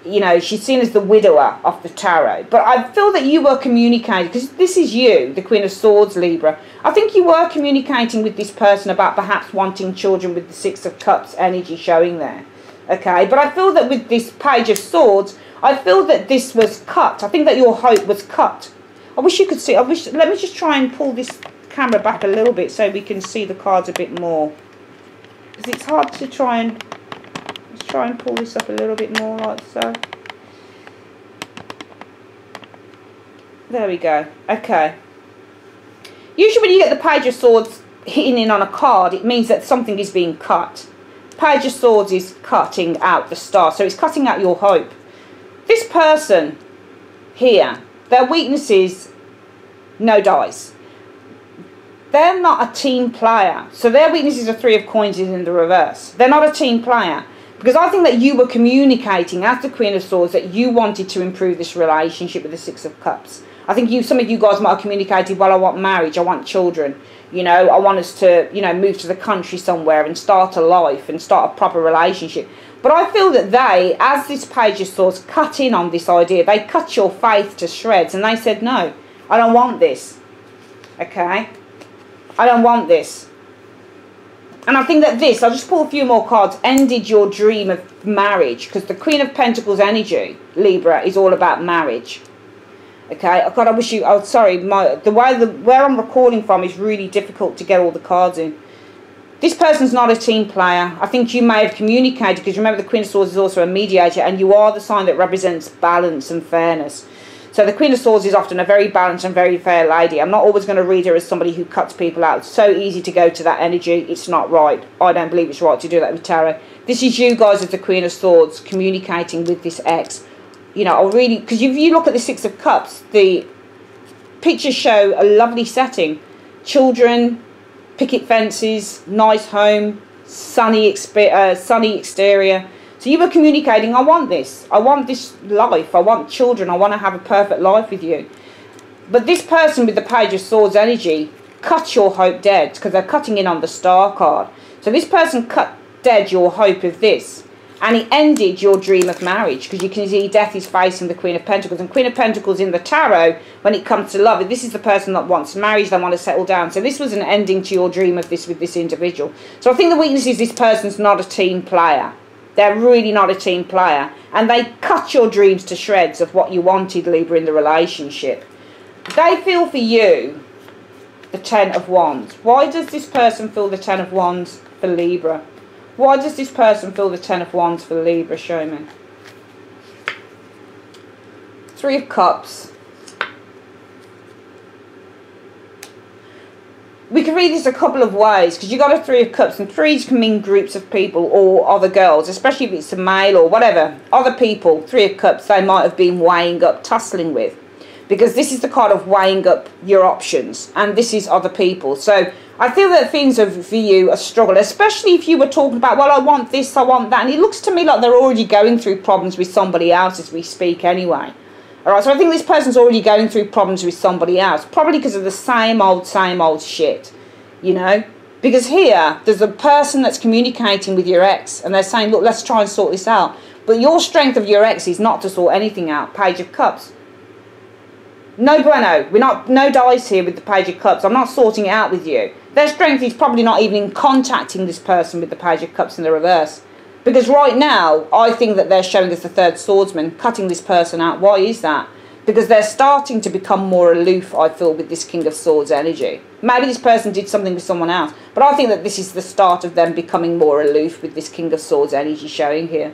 you know, she's seen as the widower of the tarot. But I feel that you were communicating, because this is you, the Queen of Swords, Libra. I think you were communicating with this person about perhaps wanting children with the Six of Cups energy showing there. Okay, but I feel that with this Page of Swords, I feel that this was cut. I think that your hope was cut. I wish you could see. Let me just try and pull this camera back a little bit so we can see the cards a bit more. Because it's hard to try and... Let's try and pull this up a little bit more, like so. There we go. Okay. Usually when you get the Page of Swords hitting in on a card, it means that something is being cut. Page of Swords is cutting out the star. So it's cutting out your hope. This person here, their weakness is no dice. They're not a team player. So their weakness is a Three of Coins is in the reverse. They're not a team player. Because I think that you were communicating as the Queen of Swords that you wanted to improve this relationship with the Six of Cups. I think some of you guys might have communicated, well, I want marriage, I want children. You know, I want us to, you know, move to the country somewhere and start a life and start a proper relationship. But I feel that they, as this Page of Swords, cut in on this idea. They cut your faith to shreds and they said, no, I don't want this. Okay? I don't want this. And I think that this, I'll just pull a few more cards, ended your dream of marriage. Because the Queen of Pentacles energy, Libra, is all about marriage. Okay, God, I wish you, oh sorry, where I'm recording from is really difficult to get all the cards in. This person's not a team player. I think you may have communicated, because remember the Queen of Swords is also a mediator, and you are the sign that represents balance and fairness. So the Queen of Swords is often a very balanced and very fair lady. I'm not always going to read her as somebody who cuts people out. It's so easy to go to that energy. It's not right. I don't believe it's right to do that with tarot. This is you guys as the Queen of Swords communicating with this ex. You know, I really, because if you look at the Six of Cups, the pictures show a lovely setting. Children, picket fences, nice home, sunny exterior. So you were communicating, I want this life, I want children, I want to have a perfect life with you. But this person with the Page of Swords energy cut your hope dead, because they're cutting in on the Star card. So this person cut dead your hope of this. And it ended your dream of marriage, because you can see death is facing the Queen of Pentacles. And Queen of Pentacles in the tarot, when it comes to love, this is the person that wants marriage, they want to settle down. So this was an ending to your dream of this with this individual. So I think the weakness is this person's not a team player. They're really not a team player. And they cut your dreams to shreds of what you wanted, Libra, in the relationship. They feel for you the Ten of Wands. Why does this person feel the Ten of Wands for Libra? Why does this person feel the Ten of Wands for Libra? Show me. Three of Cups. We can read this a couple of ways, because you got a Three of Cups, and threes can mean groups of people or other girls, especially if it's a male or whatever. Other people, Three of Cups, they might have been weighing up, tussling with. Because this is the card of weighing up your options, and this is other people. So I feel that things are, for you, a struggle, especially if you were talking about, well, I want this, I want that. And it looks to me like they're already going through problems with somebody else as we speak anyway. Alright, so I think this person's already going through problems with somebody else, probably because of the same old shit, you know? Because here, there's a person that's communicating with your ex, and they're saying, look, let's try and sort this out. But your strength of your ex is not to sort anything out. Page of Cups. No bueno. We're not, no dice here with the Page of Cups. I'm not sorting it out with you. Their strength is probably not even in contacting this person with the Page of Cups in the reverse. Because right now, I think that they're showing us the Third Swordsman, cutting this person out. Why is that? Because they're starting to become more aloof, I feel, with this King of Swords energy. Maybe this person did something with someone else, but I think that this is the start of them becoming more aloof with this King of Swords energy showing here.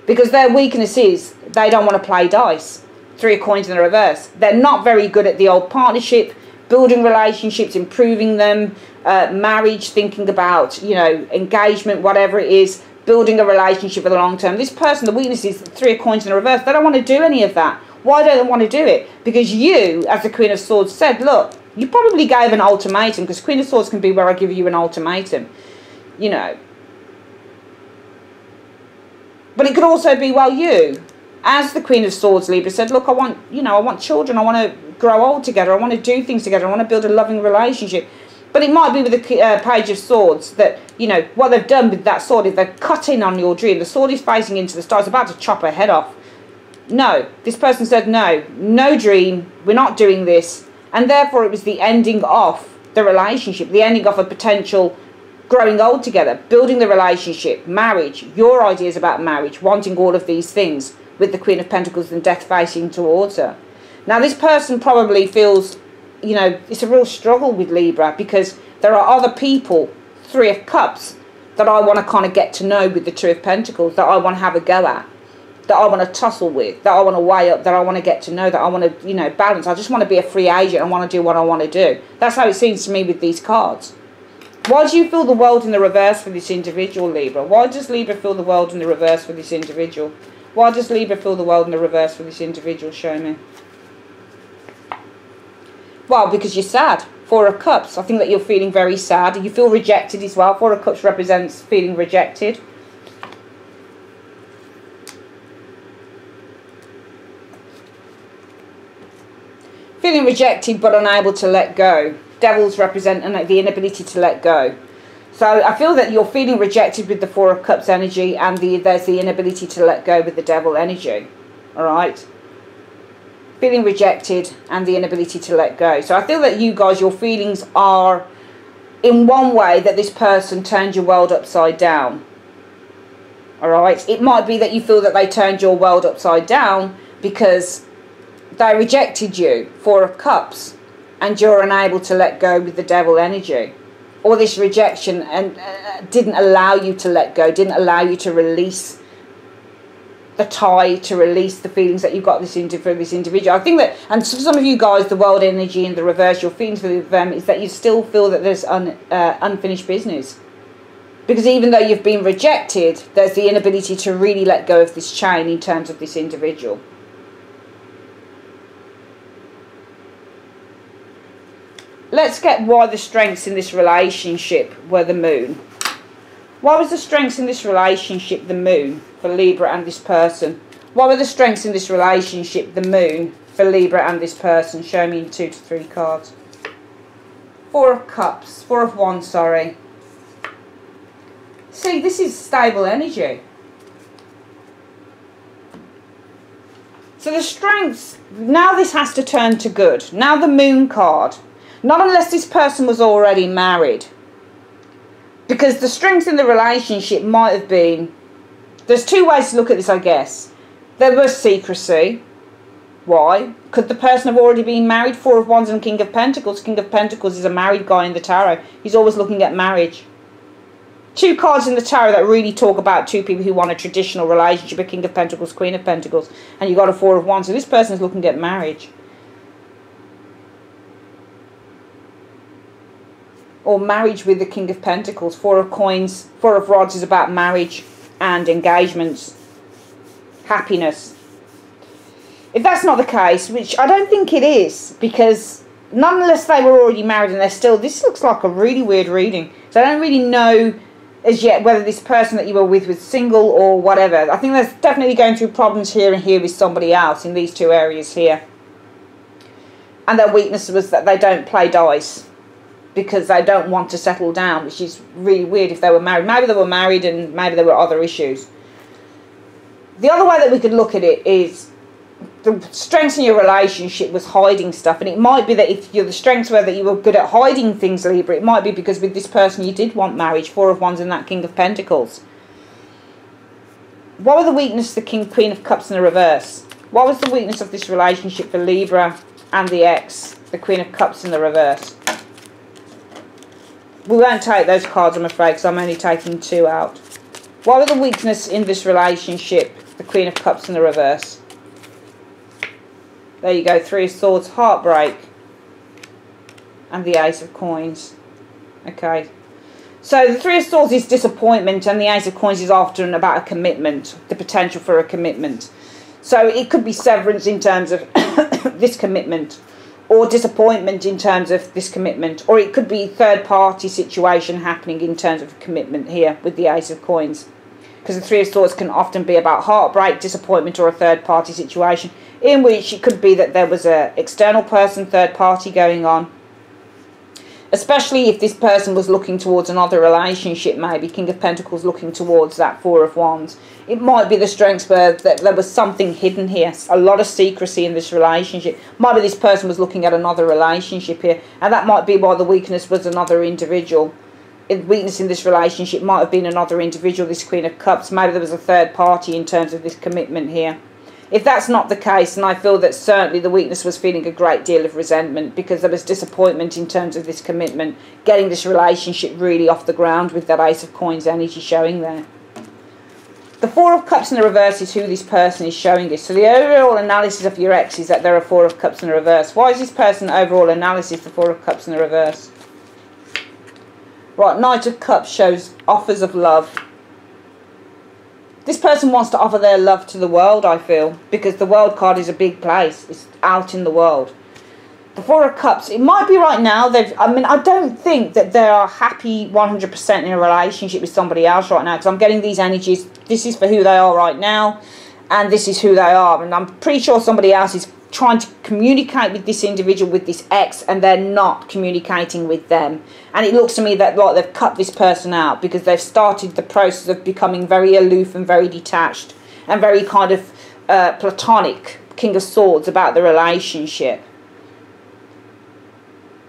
Because their weakness is they don't want to play dice. Three of Coins in the reverse. They're not very good at the old partnership, building relationships, improving them, marriage, thinking about, you know, engagement, whatever it is, building a relationship for the long term. This person, the weakness is Three of Coins in the reverse. They don't want to do any of that. Why don't they want to do it? Because you, as the Queen of Swords said, look, you probably gave an ultimatum, because Queen of Swords can be where I give you an ultimatum, you know. But it could also be, well, you, as the Queen of Swords, Libra, said, look, I want, you know, I want children, I want to grow old together, I want to do things together, I want to build a loving relationship. But it might be with the Page of Swords that, you know, what they've done with that sword is they've cut in on your dream. The sword is facing into the stars, about to chop her head off. No, this person said no, no dream, we're not doing this. And therefore it was the ending of the relationship, the ending of a potential growing old together, building the relationship, marriage, your ideas about marriage, wanting all of these things with the Queen of Pentacles and death facing towards her. Now this person probably feels, you know, it's a real struggle with Libra, because there are other people, Three of Cups, that I want to kind of get to know with the Two of Pentacles, that I want to have a go at, that I want to tussle with, that I want to weigh up, that I want to get to know, that I want to, you know, balance. I just want to be a free agent. I want to do what I want to do. That's how it seems to me with these cards. Why do you feel the world in the reverse for this individual, Libra? Why does Libra feel the world in the reverse for this individual? Why does Libra feel the world in the reverse for this individual? Show me. Well, because you're sad. Four of Cups. I think that you're feeling very sad. You feel rejected as well. Four of Cups represents feeling rejected. Feeling rejected but unable to let go. Devils represent the inability to let go. So I feel that you're feeling rejected with the Four of Cups energy, and there's the inability to let go with the Devil energy. Alright? Feeling rejected and the inability to let go. So I feel that you guys, your feelings are in one way that this person turned your world upside down. Alright? It might be that you feel that they turned your world upside down because they rejected you, Four of Cups, and you're unable to let go with the Devil energy. Or this rejection and didn't allow you to let go, didn't allow you to release the tie, to release the feelings that you've got for this individual. I think that, and for some of you guys, the world energy in the reverse, your feelings for them is that you still feel that there's unfinished business. Because even though you've been rejected, there's the inability to really let go of this chain in terms of this individual. Let's get why the strengths in this relationship were the Moon. Why was the strengths in this relationship the Moon for Libra and this person? Why were the strengths in this relationship the Moon for Libra and this person? Show me in 2 to 3 cards. Four of Cups. Four of Wands, sorry. See, this is stable energy. So the strengths, now this has to turn to good. Now the Moon card. Not unless this person was already married. Because the strength in the relationship might have been... There's two ways to look at this, I guess. There was secrecy. Why? Could the person have already been married? Four of Wands and King of Pentacles. King of Pentacles is a married guy in the tarot. He's always looking at marriage. Two cards in the tarot that really talk about two people who want a traditional relationship, a King of Pentacles, Queen of Pentacles, and you've got a Four of Wands. So this person is looking at marriage. Or marriage with the King of Pentacles. Four of Coins, Four of Rods is about marriage and engagements, happiness. If that's not the case, which I don't think it is, because nonetheless they were already married and they're still, this looks like a really weird reading. So I don't really know as yet whether this person that you were with was single or whatever. I think there's definitely going through problems here and here with somebody else in these two areas here. And their weakness was that they don't play dice because they don't want to settle down, which is really weird if they were married. Maybe they were married and maybe there were other issues. The other way that we could look at it is the strengths in your relationship was hiding stuff, and it might be that if the strengths were that you were good at hiding things, Libra, it might be because with this person you did want marriage. Four of Wands and that King of Pentacles. What were the weakness, the Queen of Cups in the reverse? What was the weakness of this relationship for Libra and the ex, the Queen of Cups in the reverse? We won't take those cards, I'm afraid, because I'm only taking two out. What were the weakness in this relationship, the Queen of Cups in the reverse? There you go, Three of Swords, heartbreak, and the Ace of Coins. Okay. So the Three of Swords is disappointment, and the Ace of Coins is often about a commitment, the potential for a commitment. So it could be severance in terms of this commitment, or disappointment in terms of this commitment, or it could be third-party situation happening in terms of commitment here with the Ace of Coins. Because the Three of Swords can often be about heartbreak, disappointment, or a third-party situation, in which it could be that there was an external person, third party going on. Especially if this person was looking towards another relationship, maybe King of Pentacles looking towards that Four of Wands. It might be the strengths where that there was something hidden here, a lot of secrecy in this relationship. Might be this person was looking at another relationship here, and that might be why the weakness was another individual. The weakness in this relationship might have been another individual, this Queen of Cups. Maybe there was a third party in terms of this commitment here. If that's not the case, and I feel that certainly the weakness was feeling a great deal of resentment because there was disappointment in terms of this commitment, getting this relationship really off the ground with that Ace of Coins energy showing there. The Four of Cups in the reverse is who this person is showing us. So the overall analysis of your ex is that there are Four of Cups in the reverse. Why is this person overall analysis the Four of Cups in the reverse? Right, Knight of Cups shows offers of love. This person wants to offer their love to the world, I feel, because the world card is a big place. It's out in the world. The Four of Cups, it might be right now, I don't think that they are happy 100% in a relationship with somebody else right now, because I'm getting these energies, this is for who they are right now, and this is who they are, and I'm pretty sure somebody else is trying to communicate with this individual, with this ex, and they're not communicating with them. And it looks to me that like they've cut this person out because they've started the process of becoming very aloof and very detached and very kind of platonic, King of Swords, about the relationship.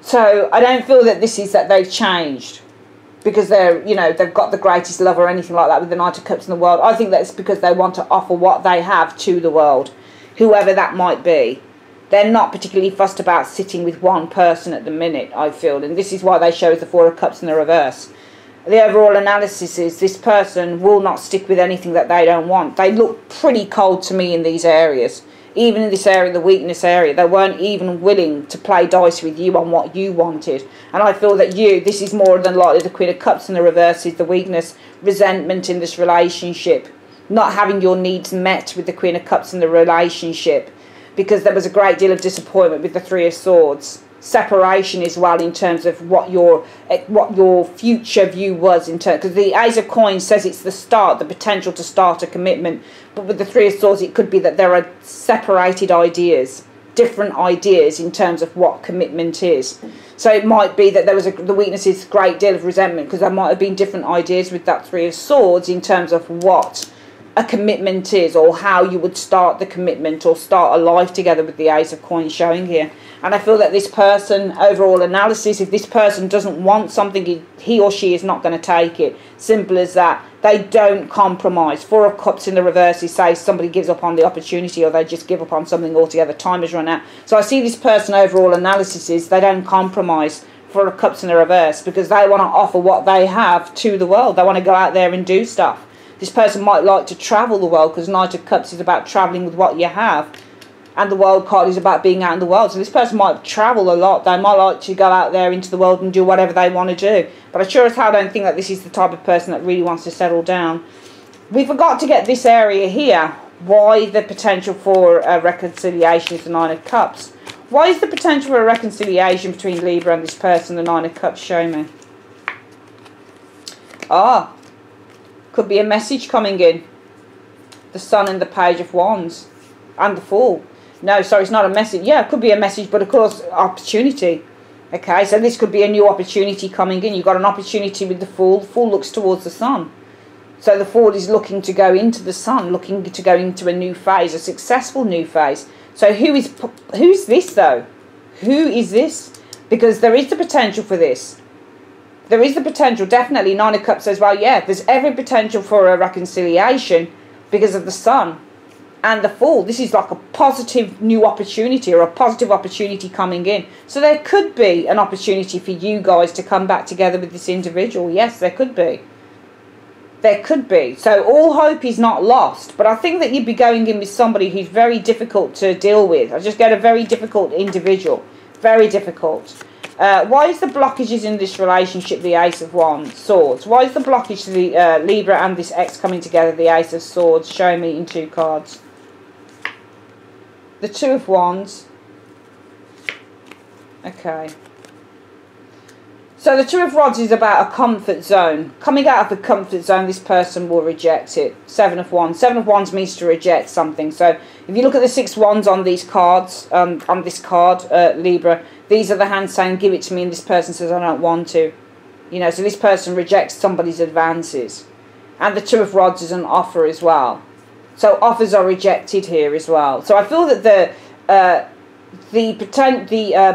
So I don't feel that this is that they've changed because they're, you know, they've got the greatest love or anything like that with the Knight of Cups in the world. I think that's because they want to offer what they have to the world, whoever that might be. They're not particularly fussed about sitting with one person at the minute, I feel, and this is why they show the Four of Cups in the reverse. The overall analysis is this person will not stick with anything that they don't want. They look pretty cold to me in these areas. Even in this area, the weakness area, they weren't even willing to play dice with you on what you wanted. And I feel that this is more than likely the Queen of Cups in the reverse is the weakness, resentment in this relationship, not having your needs met with the Queen of Cups in the relationship, because there was a great deal of disappointment with the Three of Swords. Separation as well in terms of what your future view was in terms, because the Ace of Coins says it's the start, the potential to start a commitment, but with the Three of Swords it could be that there are separated ideas, different ideas in terms of what commitment is. So it might be that there was the weakness is a great deal of resentment because there might have been different ideas with that Three of Swords in terms of what a commitment is, or how you would start the commitment or start a life together with the Ace of Coins showing here. And I feel that this person, overall analysis, if this person doesn't want something, he or she is not going to take it. Simple as that. They don't compromise. Four of Cups in the reverse is say somebody gives up on the opportunity, or they just give up on something altogether. Time has run out. So I see this person, overall analysis is they don't compromise. for cups in the reverse, because they want to offer what they have to the world. They want to go out there and do stuff. This person might like to travel the world, because Knight of Cups is about travelling with what you have, and the World card is about being out in the world. So this person might travel a lot. They might like to go out there into the world and do whatever they want to do. But I sure as hell don't think that this is the type of person that really wants to settle down. We forgot to get this area here. Why the potential for a reconciliation is the Nine of Cups. Why is the potential for a reconciliation between Libra and this person, the Nine of Cups? Show me. Ah, could be a message coming in. The Sun and the Page of Wands. And the Fool. No, sorry, it's not a message. Yeah, it could be a message, but of course, opportunity. Okay, so this could be a new opportunity coming in. You've got an opportunity with the Fool. The Fool looks towards the Sun. So the Fool is looking to go into the Sun, looking to go into a new phase, a successful new phase. So who's this, though? Who is this? Because there is the potential for this. There is the potential, definitely. Nine of Cups says, well, yeah, there's every potential for a reconciliation because of the Sun. And the Fool, this is like a positive new opportunity, or a positive opportunity coming in. So there could be an opportunity for you guys to come back together with this individual. Yes, there could be. There could be. So all hope is not lost. But I think that you'd be going in with somebody who's very difficult to deal with. I just get a very difficult individual. Very difficult. Why is the blockages in this relationship the Ace of Wands, Swords? Why is the blockage to the Libra and this ex coming together, the Ace of Swords? Show me in 2 cards. The Two of Wands. Okay. So the Two of Rods is about a comfort zone. Coming out of the comfort zone, this person will reject it. 7 of Wands. 7 of Wands means to reject something. So if you look at the 6 Wands on these cards, on this card, Libra, these are the hands saying, give it to me, and this person says, I don't want to. You know, so this person rejects somebody's advances. And the Two of Rods is an offer as well. So offers are rejected here as well. So I feel that the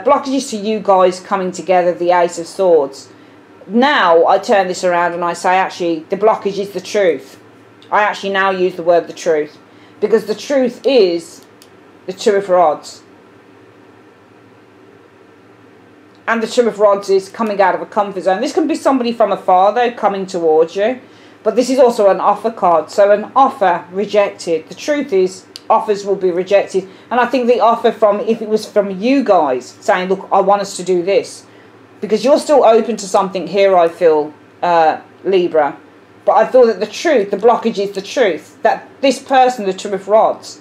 blockages to you guys coming together, the Ace of Swords. Now I turn this around and I say, actually, the blockage is the truth. I actually now use the word the truth, because the truth is the Two of Rods. And the Two of Rods is coming out of a comfort zone. This can be somebody from afar, though, coming towards you. But this is also an offer card. So an offer rejected. The truth is, offers will be rejected. And I think the offer from, if it was from you guys saying, look, I want us to do this, because you're still open to something here, I feel, Libra. But I feel that the truth, the blockage is the truth, that this person, the Two of Rods,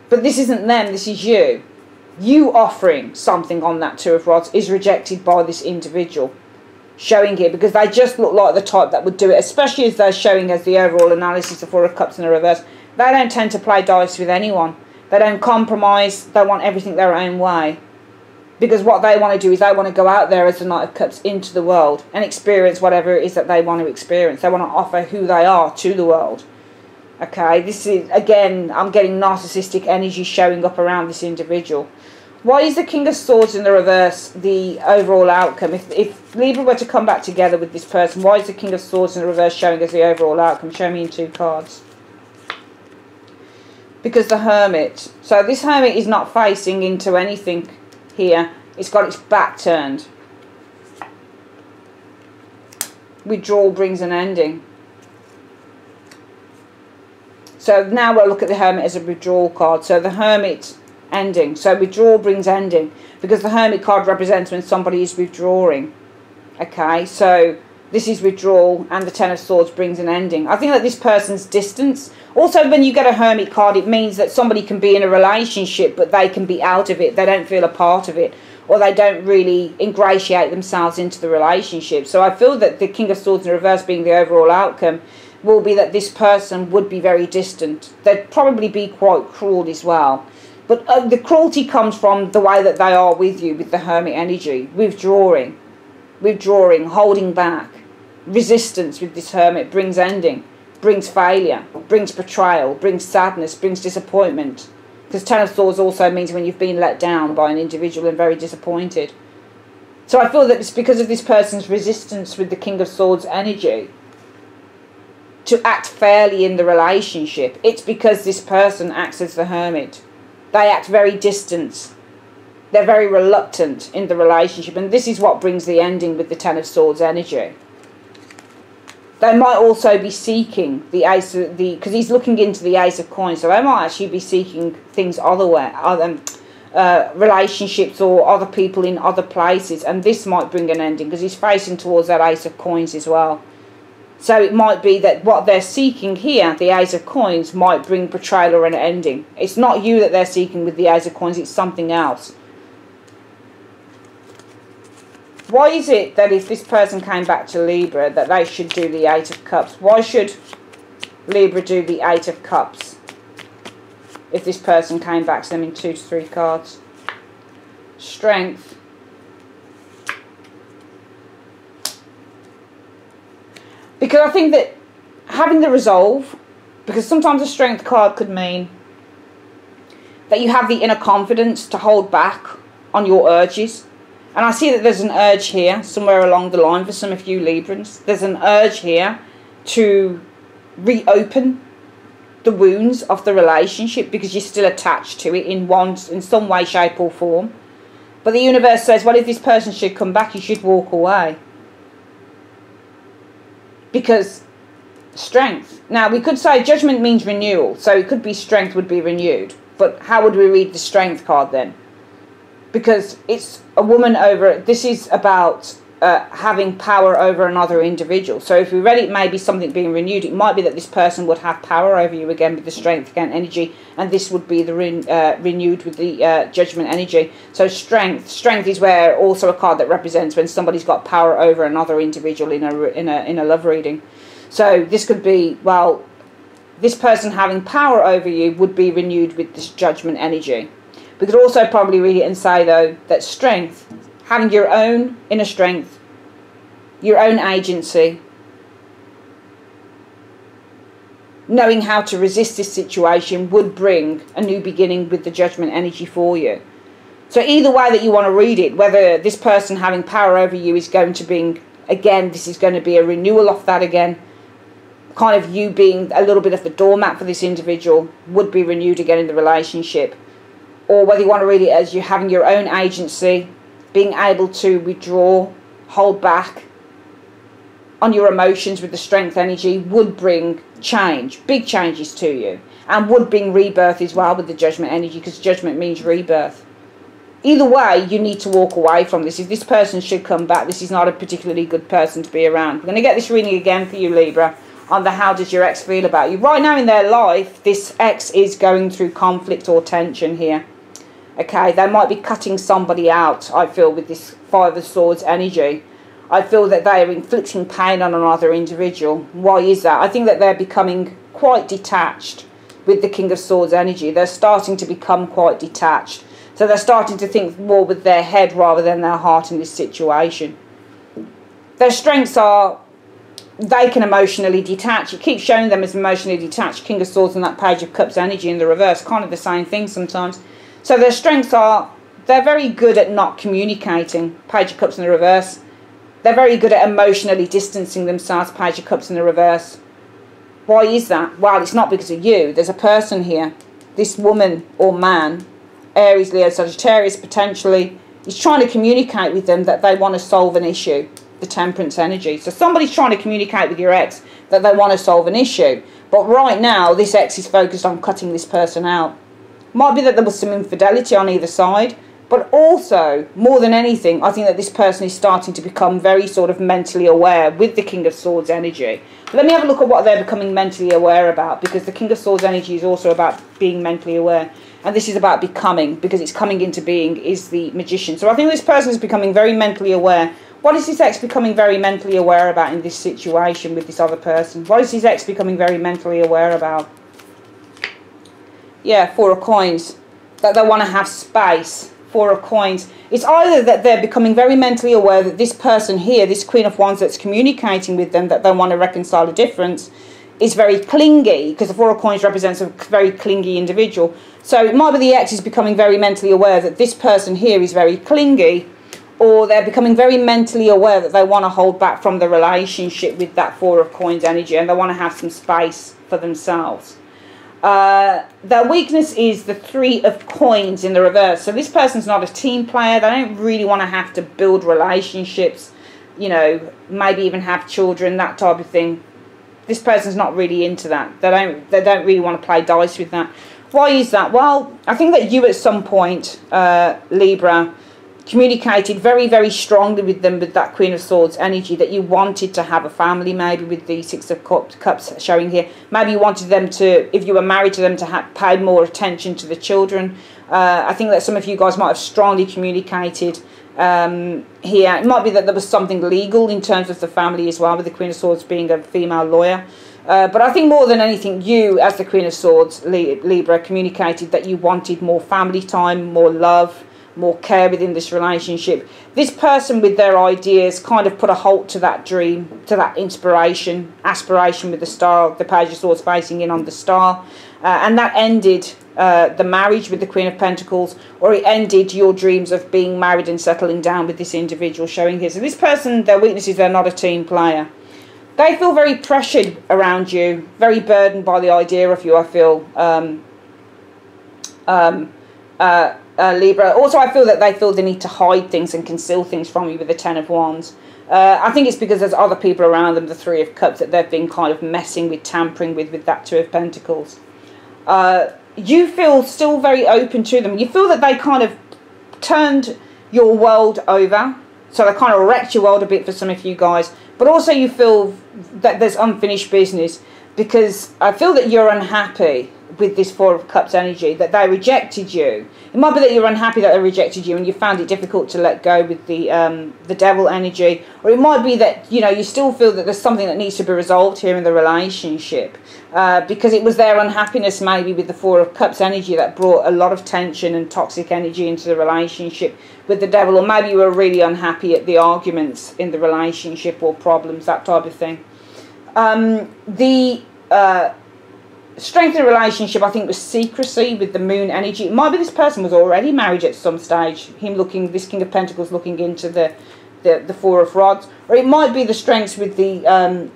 but this isn't them, this is you. You offering something on that Two of Rods is rejected by this individual. Showing it, because they just look like the type that would do it, especially as they're showing as the overall analysis of 4 of Cups in the reverse. They don't tend to play dice with anyone. They don't compromise. They want everything their own way. Because what they want to do is they want to go out there as the Knight of Cups into the world and experience whatever it is that they want to experience. They want to offer who they are to the world. Okay, this is, again, I'm getting narcissistic energy showing up around this individual. Why is the King of Swords in the reverse the overall outcome? If Libra were to come back together with this person, why is the King of Swords in the reverse showing as the overall outcome? Show me in 2 cards. Because the Hermit. So this Hermit is not facing into anything here. It's got its back turned. Withdrawal brings an ending. So now we'll look at the Hermit as a withdrawal card. So the Hermit, ending. So withdrawal brings ending, because the Hermit card represents when somebody is withdrawing. Okay, so this is withdrawal, and the Ten of Swords brings an ending. I think that this person's distance. Also, when you get a Hermit card, it means that somebody can be in a relationship, but they can be out of it. They don't feel a part of it, or they don't really ingratiate themselves into the relationship. So I feel that the King of Swords in reverse being the overall outcome will be that this person would be very distant. They'd probably be quite cruel as well. But the cruelty comes from the way that they are with you, with the Hermit energy. Withdrawing, holding back. Resistance with this Hermit brings ending, brings failure, brings betrayal, brings sadness, brings disappointment. Because Ten of Swords also means when you've been let down by an individual and very disappointed. So I feel that it's because of this person's resistance with the King of Swords energy to act fairly in the relationship. It's because this person acts as the Hermit. They act very distant. They're very reluctant in the relationship, and this is what brings the ending with the Ten of Swords energy. They might also be seeking the Ace of because he's looking into the Ace of Coins, so they might actually be seeking things relationships or other people in other places, and this might bring an ending because he's facing towards that Ace of Coins as well. So it might be that what they're seeking here, the Ace of Coins, might bring betrayal or an ending. It's not you that they're seeking with the Ace of Coins, it's something else. Why is it that if this person came back to Libra that they should do the Eight of Cups? Why should Libra do the Eight of Cups if this person came back to them in 2 to 3 cards? Strength. Because I think that having the resolve, because sometimes a strength card could mean that you have the inner confidence to hold back on your urges. And I see that there's an urge here, somewhere along the line for some of you Librans. There's an urge here to reopen the wounds of the relationship because you're still attached to it in some way, shape or form. But the universe says, well, if this person should come back, you should walk away. Because strength. Now, we could say judgment means renewal. So it could be strength would be renewed. But how would we read the strength card then? Because it's a woman over, this is about having power over another individual. So if we read it, maybe something being renewed, it might be that this person would have power over you again with the strength again energy, and this would be the renewed with the judgment energy. So strength is where also a card that represents when somebody's got power over another individual in a love reading. So this could be, well, this person having power over you would be renewed with this judgment energy. We could also probably read it and say, though, that strength, having your own inner strength, your own agency, knowing how to resist this situation would bring a new beginning with the judgment energy for you. So either way that you want to read it, whether this person having power over you is going to bring, again, this is going to be a renewal of that again, kind of you being a little bit of the doormat for this individual would be renewed again in the relationship. Or whether you want to read it as you having your own agency, being able to withdraw, hold back on your emotions with the strength energy would bring change, big changes to you. And would bring rebirth as well with the judgment energy, because judgment means rebirth. Either way, you need to walk away from this. If this person should come back, this is not a particularly good person to be around. We're going to get this reading again for you, Libra, on the how does your ex feel about you. Right now in their life, this ex is going through conflict or tension here. Okay, they might be cutting somebody out, I feel, with this Five of Swords energy. I feel that they are inflicting pain on another individual. Why is that? I think that they're becoming quite detached with the King of Swords energy. They're starting to become quite detached. So they're starting to think more with their head rather than their heart in this situation. Their strengths are, they can emotionally detach. It keeps showing them as emotionally detached. King of Swords and that Page of Cups energy in the reverse. Kind of the same thing sometimes. So their strengths are, they're very good at not communicating. Page of Cups in the reverse. They're very good at emotionally distancing themselves. Page of Cups in the reverse. Why is that? Well, it's not because of you. There's a person here. This woman or man, Aries, Leo, Sagittarius, potentially, is trying to communicate with them that they want to solve an issue. The Temperance energy. So somebody's trying to communicate with your ex that they want to solve an issue. But right now, this ex is focused on cutting this person out. Might be that there was some infidelity on either side, but also, more than anything, I think that this person is starting to become very sort of mentally aware with the King of Swords energy. Let me have a look at what they're becoming mentally aware about, because the King of Swords energy is also about being mentally aware. And this is about becoming, because it's coming into being, is the Magician. So I think this person is becoming very mentally aware. What is this ex becoming very mentally aware about in this situation with this other person? What is this ex becoming very mentally aware about? Yeah, Four of Coins. That they want to have space. Four of Coins. It's either that they're becoming very mentally aware that this person here, this Queen of Wands that's communicating with them, that they want to reconcile a difference, is very clingy, because the Four of Coins represents a very clingy individual. So it might be the ex is becoming very mentally aware that this person here is very clingy, or they're becoming very mentally aware that they want to hold back from the relationship with that Four of Coins energy, and they want to have some space for themselves. Their weakness is the 3 of coins in the reverse. So this person's not a team player. They don't really want to have to build relationships, you know, maybe even have children, that type of thing. This person's not really into that. They don't really want to play dice with that. Why is that? Well, I think that you at some point, Libra, communicated very, very strongly with them with that Queen of Swords energy, that you wanted to have a family, maybe with the 6 of Cups showing here. Maybe you wanted them to, if you were married to them, to pay more attention to the children. I think that some of you guys might have strongly communicated here. It might be that there was something legal in terms of the family as well, with the Queen of Swords being a female lawyer. But I think more than anything, you, as the Queen of Swords, Libra, communicated that you wanted more family time, more love, more care within this relationship. This person with their ideas kind of put a halt to that dream, to that inspiration, aspiration with the star, the Page of Swords facing in on the star. And that ended the marriage with the Queen of Pentacles, or it ended your dreams of being married and settling down with this individual showing here. So this person, their weakness is they're not a team player. They feel very pressured around you, very burdened by the idea of you, I feel, Libra. Also, I feel that they feel the need to hide things and conceal things from you with the 10 of Wands. I think it's because there's other people around them, the 3 of Cups, that they've been kind of messing with, tampering with that 2 of Pentacles. You feel still very open to them. You feel that they kind of turned your world over. So they kind of wrecked your world a bit for some of you guys. But also you feel that there's unfinished business, because I feel that you're unhappy with this 4 of Cups energy, that they rejected you. It might be that you're unhappy that they rejected you and you found it difficult to let go with the Devil energy. Or it might be that, you know, you still feel that there's something that needs to be resolved here in the relationship. Because it was their unhappiness maybe with the 4 of Cups energy that brought a lot of tension and toxic energy into the relationship with the Devil. Or maybe you were really unhappy at the arguments in the relationship or problems, that type of thing. Strength in the relationship, I think, was secrecy with the Moon energy. It might be this person was already married at some stage. This King of Pentacles looking into the 4 of Rods. Or it might be the strengths with the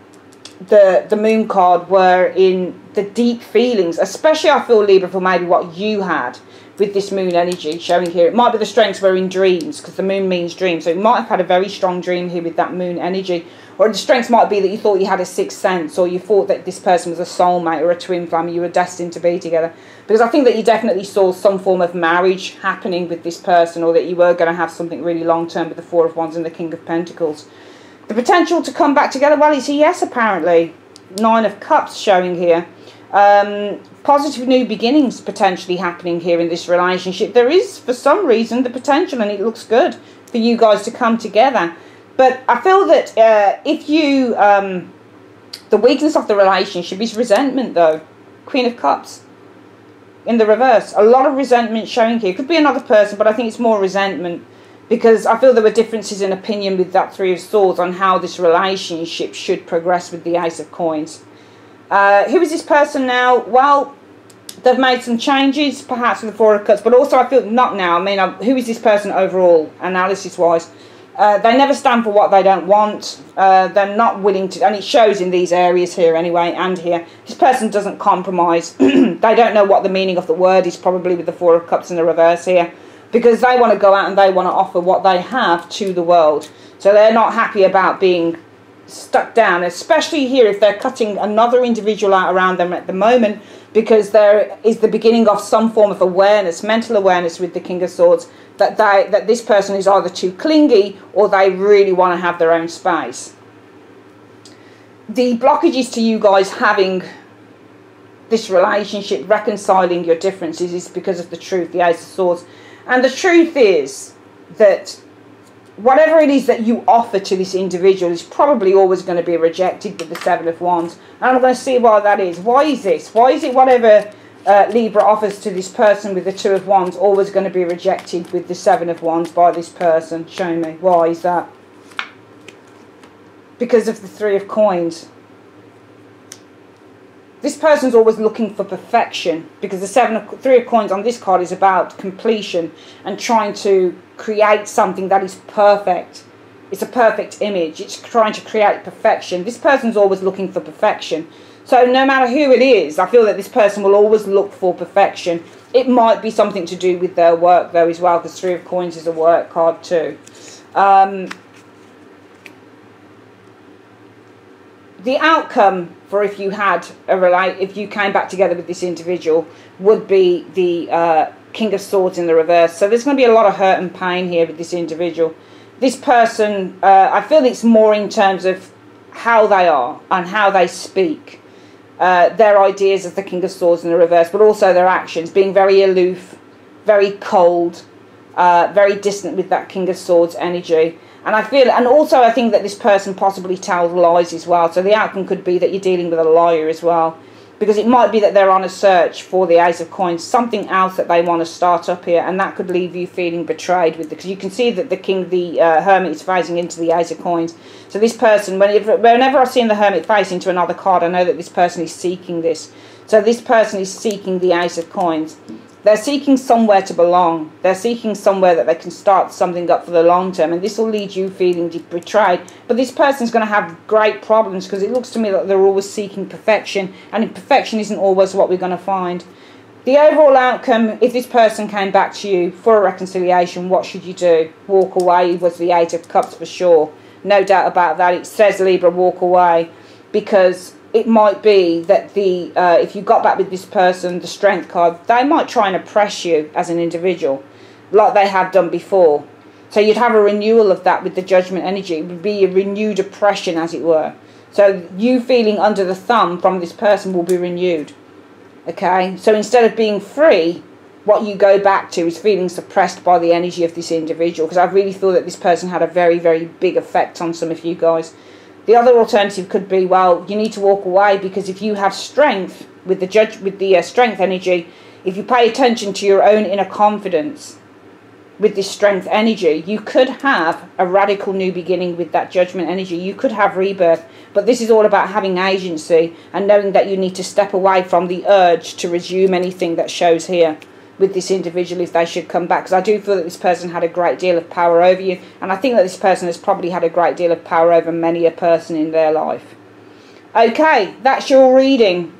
Moon card were in the deep feelings. Especially, I feel, Libra, for maybe what you had with this Moon energy showing here. It might be the strengths were in dreams, because the Moon means dreams. So you might have had a very strong dream here with that Moon energy. Or the strengths might be that you thought you had a sixth sense, or you thought that this person was a soulmate or a twin flame, you were destined to be together. Because I think that you definitely saw some form of marriage happening with this person, or that you were going to have something really long-term with the 4 of Wands and the King of Pentacles. The potential to come back together, well, it's a yes, apparently. 9 of Cups showing here. Positive new beginnings potentially happening here in this relationship. There is, for some reason, the potential, and it looks good for you guys to come together. But I feel that if you, the weakness of the relationship is resentment, though. Queen of Cups in the reverse. A lot of resentment showing here. Could be another person, but I think it's more resentment, because I feel there were differences in opinion with that 3 of Swords on how this relationship should progress with the Ace of Coins. Who is this person now? Well, they've made some changes, perhaps with the 4 of Cups, but also I feel not now. I mean, who is this person overall, analysis-wise? They never stand for what they don't want. They're not willing to, and it shows in these areas here anyway, and here. This person doesn't compromise. They don't know what the meaning of the word is, probably with the 4 of Cups in the reverse here, because they want to go out and they want to offer what they have to the world. So they're not happy about being stuck down, especially here if they're cutting another individual out around them at the moment, because there is the beginning of some form of awareness, mental awareness with the King of Swords, that this person is either too clingy or they really want to have their own space. The blockages to you guys having this relationship, reconciling your differences, is because of the truth, the Ace of Swords. And the truth is that whatever it is that you offer to this individual is probably always going to be rejected with the 7 of Wands. And I'm going to see why that is. Why is this? Why is it whatever Libra offers to this person with the 2 of Wands always going to be rejected with the 7 of Wands by this person? Show me. Why is that? Because of the 3 of Coins. This person's always looking for perfection, because the 3 of Coins on this card is about completion and trying to create something that is perfect. It's a perfect image. It's trying to create perfection. This person's always looking for perfection. So no matter who it is, I feel that this person will always look for perfection. It might be something to do with their work though as well, because Three of Coins is a work card too. The outcome for if you had if you came back together with this individual would be the King of Swords in the reverse. So there's going to be a lot of hurt and pain here with this individual. This person, I feel it's more in terms of how they are and how they speak. Their ideas of the King of Swords in the reverse, but also their actions, being very aloof, very cold, very distant with that King of Swords energy. And I feel, and also I think that this person possibly tells lies as well. So the outcome could be that you're dealing with a liar as well, because it might be that they're on a search for the Ace of Coins, something else that they want to start up here, and that could leave you feeling betrayed with it, because you can see that the Hermit is phasing into the Ace of Coins. So this person, whenever I've seen the Hermit face into another card, I know that this person is seeking this. So this person is seeking the Ace of Coins. They're seeking somewhere to belong. They're seeking somewhere that they can start something up for the long term. And this will lead you feeling betrayed. But this person's going to have great problems, because it looks to me that they're always seeking perfection. And perfection isn't always what we're going to find. The overall outcome, if this person came back to you for a reconciliation, what should you do? Walk away was the Eight of Cups for sure. No doubt about that. It says, Libra, walk away. Because it might be that if you got back with this person, the Strength card, they might try and oppress you as an individual, like they have done before. So you'd have a renewal of that with the Judgment energy. It would be a renewed oppression, as it were. So you feeling under the thumb from this person will be renewed. Okay? So instead of being free, what you go back to is feeling suppressed by the energy of this individual, because I really feel that this person had a very, very big effect on some of you guys. The other alternative could be, well, you need to walk away, because if you have strength with the Strength energy, if you pay attention to your own inner confidence with this Strength energy, you could have a radical new beginning with that Judgment energy. You could have rebirth. But this is all about having agency and knowing that you need to step away from the urge to resume anything that shows here with this individual if they should come back, because I do feel that this person had a great deal of power over you, and I think that this person has probably had a great deal of power over many a person in their life. Okay, that's your reading,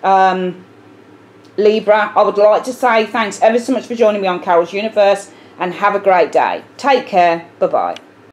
Libra. I would like to say thanks ever so much for joining me on Carol's Universe, and have a great day. Take care. Bye-bye.